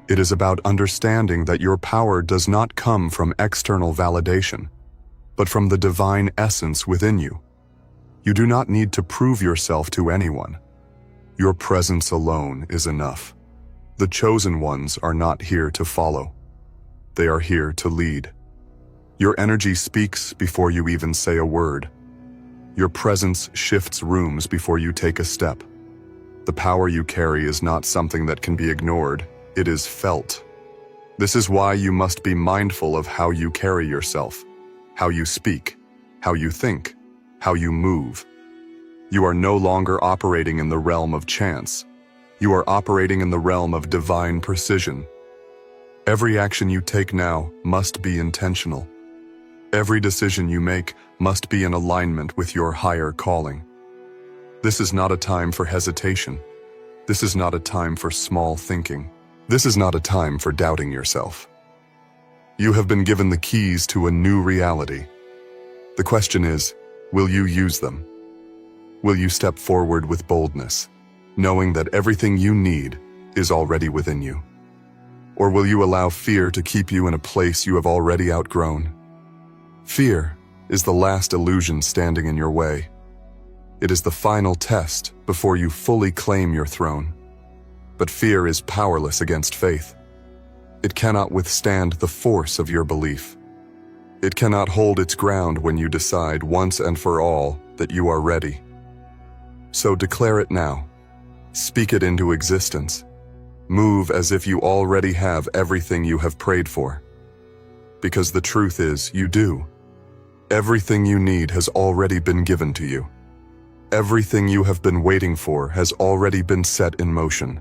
It is about understanding that your power does not come from external validation, but from the divine essence within you. You do not need to prove yourself to anyone. Your presence alone is enough. The chosen ones are not here to follow. They are here to lead. Your energy speaks before you even say a word. Your presence shifts rooms before you take a step. The power you carry is not something that can be ignored, it is felt. This is why you must be mindful of how you carry yourself, how you speak, how you think, how you move. You are no longer operating in the realm of chance. You are operating in the realm of divine precision. Every action you take now must be intentional. Every decision you make must be in alignment with your higher calling. This is not a time for hesitation. This is not a time for small thinking. This is not a time for doubting yourself. You have been given the keys to a new reality. The question is, will you use them? Will you step forward with boldness, knowing that everything you need is already within you? Or will you allow fear to keep you in a place you have already outgrown? Fear is the last illusion standing in your way. It is the final test before you fully claim your throne. But fear is powerless against faith. It cannot withstand the force of your belief. It cannot hold its ground when you decide once and for all that you are ready. So declare it now. Speak it into existence. Move as if you already have everything you have prayed for. Because the truth is, you do. Everything you need has already been given to you. Everything you have been waiting for has already been set in motion.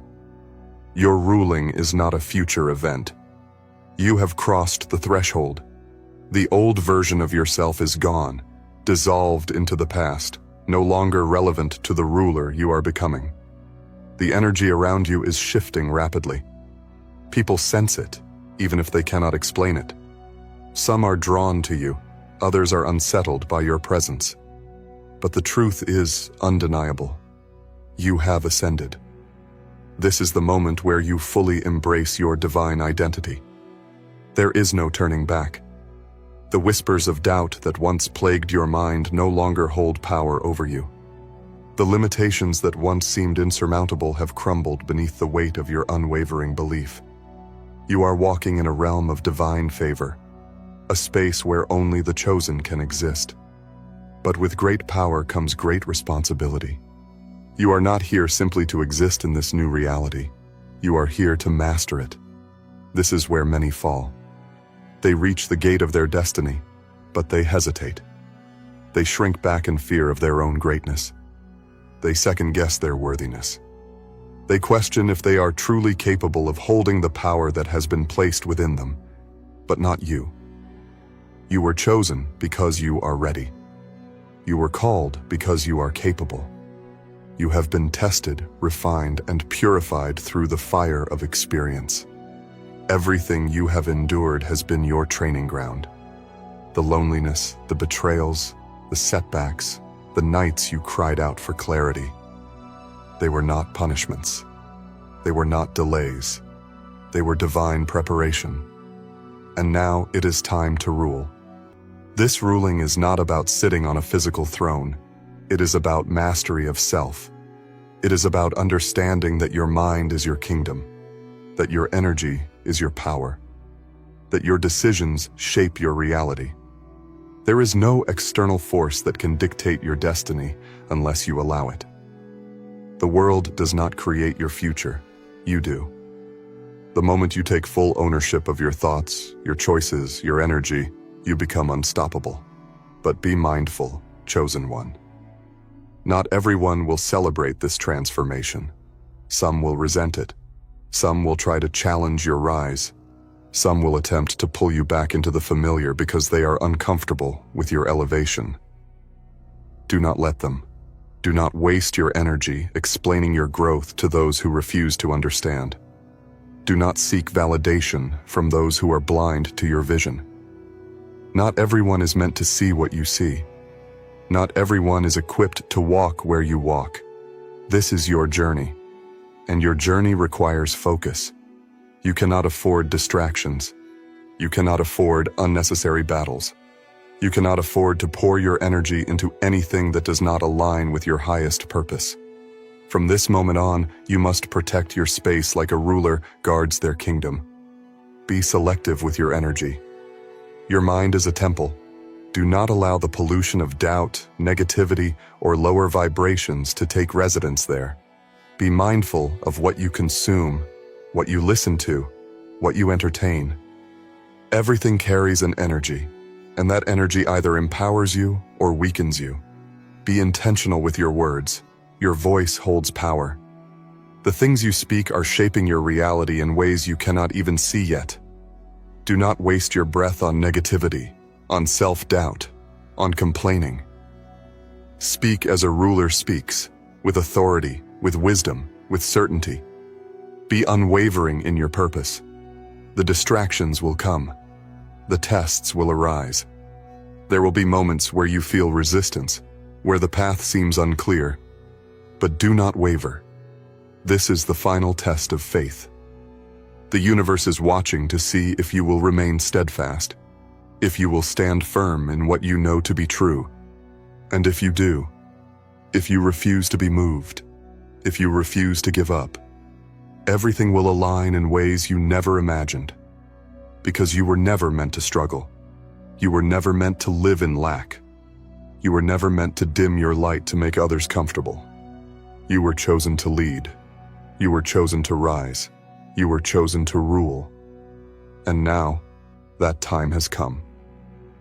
Your ruling is not a future event. You have crossed the threshold. The old version of yourself is gone, dissolved into the past, no longer relevant to the ruler you are becoming. The energy around you is shifting rapidly. People sense it, even if they cannot explain it. Some are drawn to you, others are unsettled by your presence. But the truth is undeniable. You have ascended. This is the moment where you fully embrace your divine identity. There is no turning back. The whispers of doubt that once plagued your mind no longer hold power over you. The limitations that once seemed insurmountable have crumbled beneath the weight of your unwavering belief. You are walking in a realm of divine favor, a space where only the chosen can exist. But with great power comes great responsibility. You are not here simply to exist in this new reality. You are here to master it. This is where many fall. They reach the gate of their destiny, but they hesitate. They shrink back in fear of their own greatness. They second-guess their worthiness. They question if they are truly capable of holding the power that has been placed within them, but not you. You were chosen because you are ready. You were called because you are capable. You have been tested, refined, and purified through the fire of experience. Everything you have endured has been your training ground. The loneliness, the betrayals, the setbacks, the nights you cried out for clarity. They were not punishments. They were not delays. They were divine preparation. And now it is time to rule. This ruling is not about sitting on a physical throne. It is about mastery of self. It is about understanding that your mind is your kingdom, that your energy is your power, that your decisions shape your reality. There is no external force that can dictate your destiny unless you allow it. The world does not create your future, you do. The moment you take full ownership of your thoughts, your choices, your energy, you become unstoppable. But be mindful, chosen one. Not everyone will celebrate this transformation. Some will resent it. Some will try to challenge your rise. Some will attempt to pull you back into the familiar because they are uncomfortable with your elevation. Do not let them. Do not waste your energy explaining your growth to those who refuse to understand. Do not seek validation from those who are blind to your vision. Not everyone is meant to see what you see. Not everyone is equipped to walk where you walk. This is your journey, and your journey requires focus. You cannot afford distractions. You cannot afford unnecessary battles. You cannot afford to pour your energy into anything that does not align with your highest purpose. From this moment on, you must protect your space like a ruler guards their kingdom. Be selective with your energy. Your mind is a temple. Do not allow the pollution of doubt, negativity, or lower vibrations to take residence there. Be mindful of what you consume, what you listen to, what you entertain. Everything carries an energy, and that energy either empowers you or weakens you. Be intentional with your words. Your voice holds power. The things you speak are shaping your reality in ways you cannot even see yet. Do not waste your breath on negativity, on self-doubt, on complaining. Speak as a ruler speaks, with authority, with wisdom, with certainty. Be unwavering in your purpose. The distractions will come. The tests will arise. There will be moments where you feel resistance, where the path seems unclear. But do not waver. This is the final test of faith. The universe is watching to see if you will remain steadfast, if you will stand firm in what you know to be true. And if you do, if you refuse to be moved, if you refuse to give up, everything will align in ways you never imagined. Because you were never meant to struggle. You were never meant to live in lack. You were never meant to dim your light to make others comfortable. You were chosen to lead. You were chosen to rise. You were chosen to rule. And now, that time has come.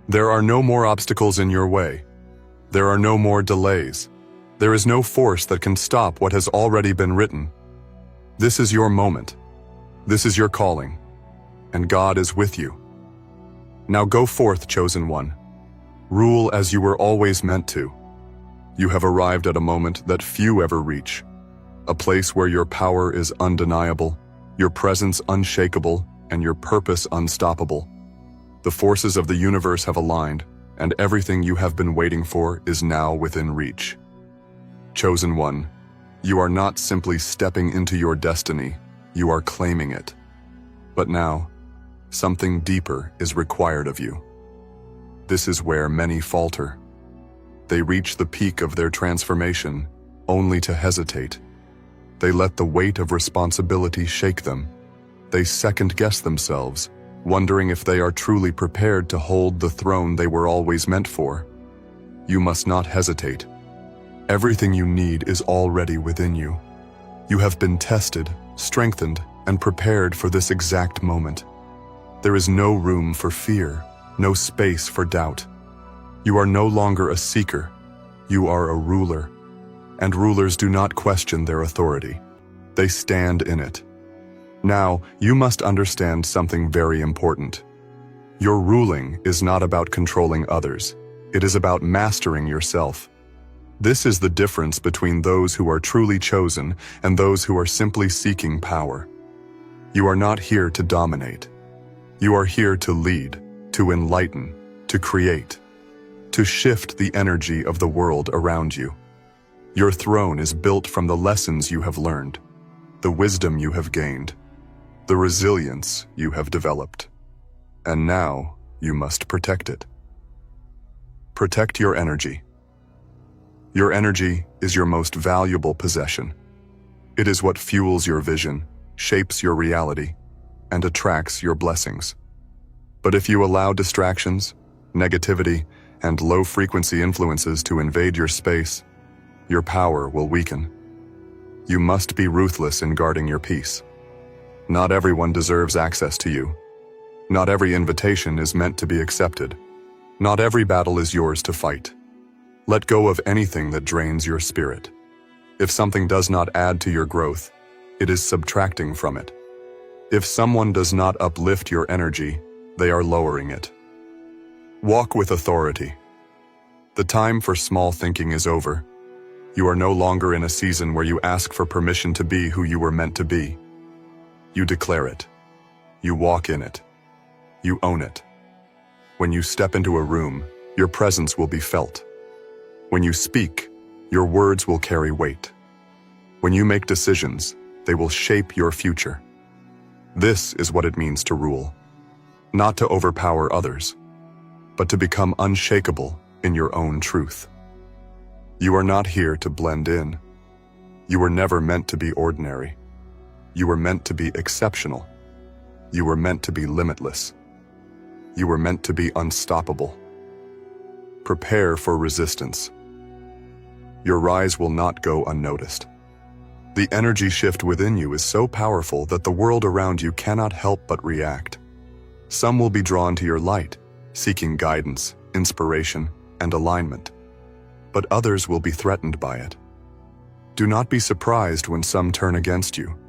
There are no more obstacles in your way. There are no more delays. There is no force that can stop what has already been written. This is your moment. This is your calling. And God is with you. Now go forth, chosen one. Rule as you were always meant to. You have arrived at a moment that few ever reach. A place where your power is undeniable, your presence unshakable, and your purpose unstoppable. The forces of the universe have aligned, and everything you have been waiting for is now within reach. Chosen one, you are not simply stepping into your destiny, you are claiming it. But now, something deeper is required of you. This is where many falter. They reach the peak of their transformation, only to hesitate. They let the weight of responsibility shake them. They second-guess themselves, wondering if they are truly prepared to hold the throne they were always meant for. You must not hesitate. Everything you need is already within you. You have been tested, strengthened, and prepared for this exact moment. There is no room for fear, no space for doubt. You are no longer a seeker. You are a ruler. And rulers do not question their authority. They stand in it. Now, you must understand something very important. Your ruling is not about controlling others. It is about mastering yourself. This is the difference between those who are truly chosen and those who are simply seeking power. You are not here to dominate. You are here to lead, to enlighten, to create, to shift the energy of the world around you. Your throne is built from the lessons you have learned, the wisdom you have gained, the resilience you have developed. And now you must protect it. Protect your energy. Your energy is your most valuable possession. It is what fuels your vision, shapes your reality, and attracts your blessings. But if you allow distractions, negativity, and low-frequency influences to invade your space, your power will weaken. You must be ruthless in guarding your peace. Not everyone deserves access to you. Not every invitation is meant to be accepted. Not every battle is yours to fight. Let go of anything that drains your spirit. If something does not add to your growth, it is subtracting from it. If someone does not uplift your energy, they are lowering it. Walk with authority. The time for small thinking is over. You are no longer in a season where you ask for permission to be who you were meant to be. You declare it. You walk in it. You own it. When you step into a room, your presence will be felt. When you speak, your words will carry weight. When you make decisions, they will shape your future. This is what it means to rule. Not to overpower others, but to become unshakable in your own truth. You are not here to blend in. You were never meant to be ordinary. You were meant to be exceptional. You were meant to be limitless. You were meant to be unstoppable. Prepare for resistance. Your rise will not go unnoticed. The energy shift within you is so powerful that the world around you cannot help but react. Some will be drawn to your light, seeking guidance, inspiration, and alignment. But others will be threatened by it. Do not be surprised when some turn against you.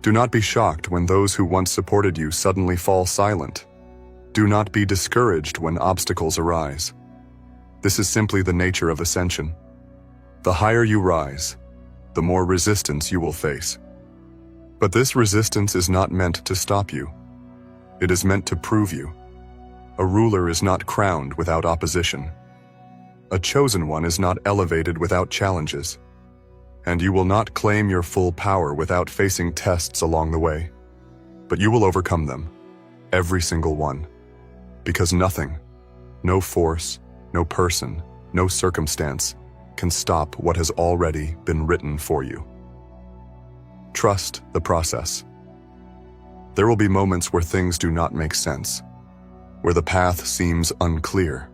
Do not be shocked when those who once supported you suddenly fall silent. Do not be discouraged when obstacles arise. This is simply the nature of ascension. The higher you rise, the more resistance you will face. But this resistance is not meant to stop you. It is meant to prove you. A ruler is not crowned without opposition. A chosen one is not elevated without challenges. And you will not claim your full power without facing tests along the way. But you will overcome them, every single one. Because nothing, no force, no person, no circumstance, can stop what has already been written for you. Trust the process. There will be moments where things do not make sense, where the path seems unclear,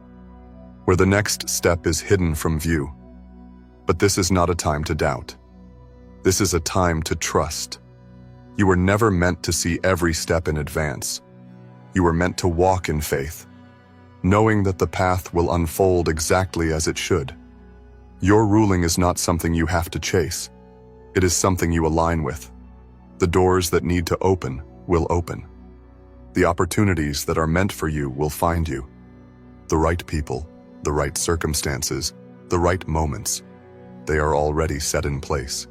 where the next step is hidden from view. But this is not a time to doubt. This is a time to trust. You were never meant to see every step in advance. You were meant to walk in faith, knowing that the path will unfold exactly as it should. Your ruling is not something you have to chase. It is something you align with. The doors that need to open will open. The opportunities that are meant for you will find you. The right people, the right circumstances, the right moments. They are already set in place.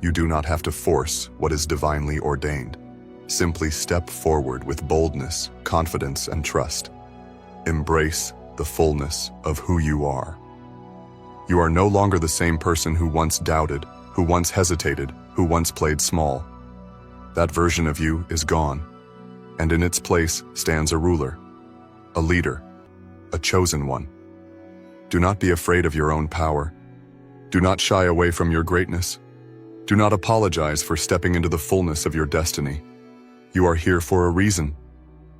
You do not have to force what is divinely ordained. Simply step forward with boldness, confidence, and trust. Embrace the fullness of who you are. You are no longer the same person who once doubted, who once hesitated, who once played small. That version of you is gone, and in its place stands a ruler, a leader, a chosen one. Do not be afraid of your own power. Do not shy away from your greatness. Do not apologize for stepping into the fullness of your destiny. You are here for a reason.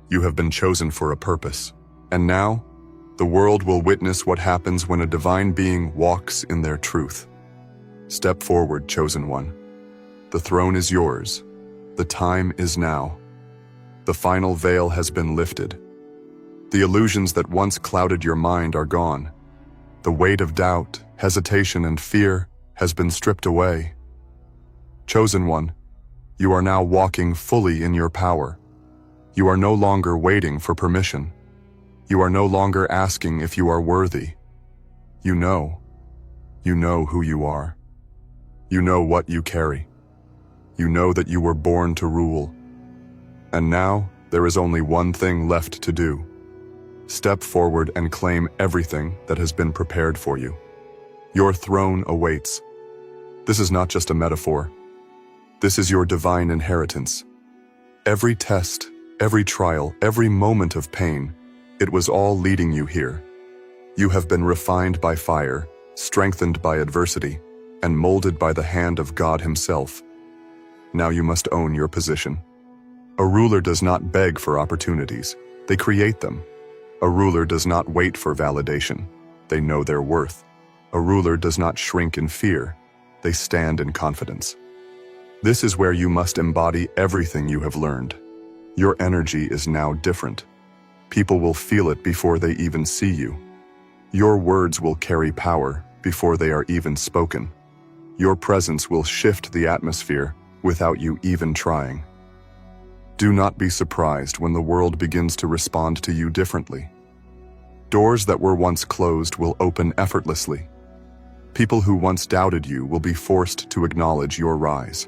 You have been chosen for a purpose. And now, the world will witness what happens when a divine being walks in their truth. Step forward, chosen one. The throne is yours. The time is now. The final veil has been lifted. The illusions that once clouded your mind are gone. The weight of doubt, hesitation, and fear has been stripped away. Chosen one, you are now walking fully in your power. You are no longer waiting for permission. You are no longer asking if you are worthy. You know who you are. You know what you carry. You know that you were born to rule. And now, there is only one thing left to do. Step forward and claim everything that has been prepared for you. Your throne awaits. This is not just a metaphor. This is your divine inheritance. Every test, every trial, every moment of pain, it was all leading you here. You have been refined by fire, strengthened by adversity, and molded by the hand of God Himself. Now you must own your position. A ruler does not beg for opportunities. They create them. A ruler does not wait for validation. They know their worth. A ruler does not shrink in fear. They stand in confidence. This is where you must embody everything you have learned. Your energy is now different. People will feel it before they even see you. Your words will carry power before they are even spoken. Your presence will shift the atmosphere without you even trying. Do not be surprised when the world begins to respond to you differently. Doors that were once closed will open effortlessly. People who once doubted you will be forced to acknowledge your rise.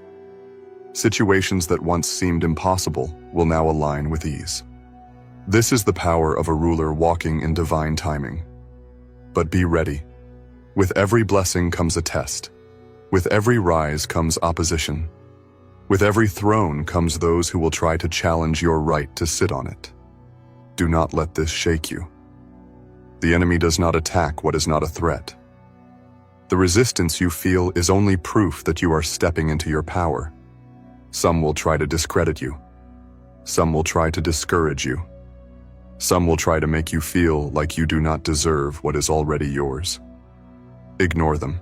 Situations that once seemed impossible will now align with ease. This is the power of a ruler walking in divine timing. But be ready. With every blessing comes a test. With every rise comes opposition. With every throne comes those who will try to challenge your right to sit on it. Do not let this shake you. The enemy does not attack what is not a threat. The resistance you feel is only proof that you are stepping into your power. Some will try to discredit you. Some will try to discourage you. Some will try to make you feel like you do not deserve what is already yours. Ignore them.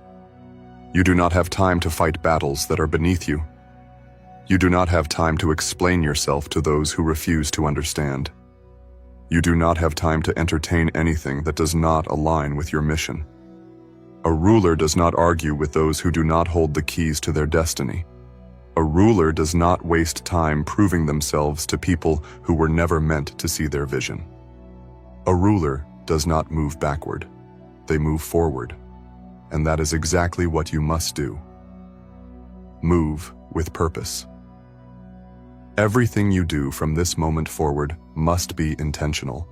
You do not have time to fight battles that are beneath you. You do not have time to explain yourself to those who refuse to understand. You do not have time to entertain anything that does not align with your mission. A ruler does not argue with those who do not hold the keys to their destiny. A ruler does not waste time proving themselves to people who were never meant to see their vision. A ruler does not move backward. They move forward. And that is exactly what you must do. Move with purpose. Everything you do from this moment forward must be intentional.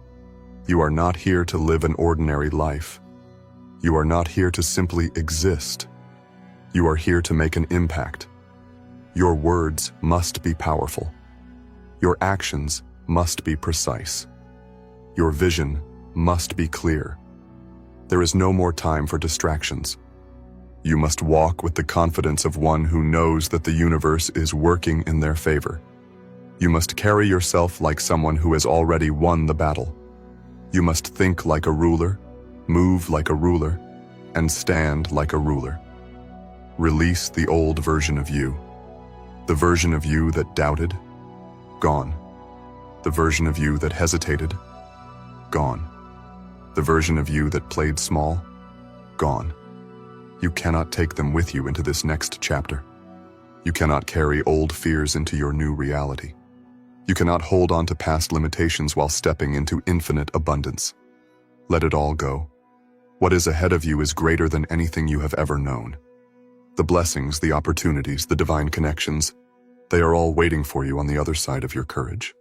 You are not here to live an ordinary life. You are not here to simply exist. You are here to make an impact. Your words must be powerful. Your actions must be precise. Your vision must be clear. There is no more time for distractions. You must walk with the confidence of one who knows that the universe is working in their favor. You must carry yourself like someone who has already won the battle. You must think like a ruler, move like a ruler, and stand like a ruler. Release the old version of you. The version of you that doubted, gone. The version of you that hesitated, gone. The version of you that played small, gone. You cannot take them with you into this next chapter. You cannot carry old fears into your new reality. You cannot hold on to past limitations while stepping into infinite abundance. Let it all go. What is ahead of you is greater than anything you have ever known. The blessings, the opportunities, the divine connections, they are all waiting for you on the other side of your courage.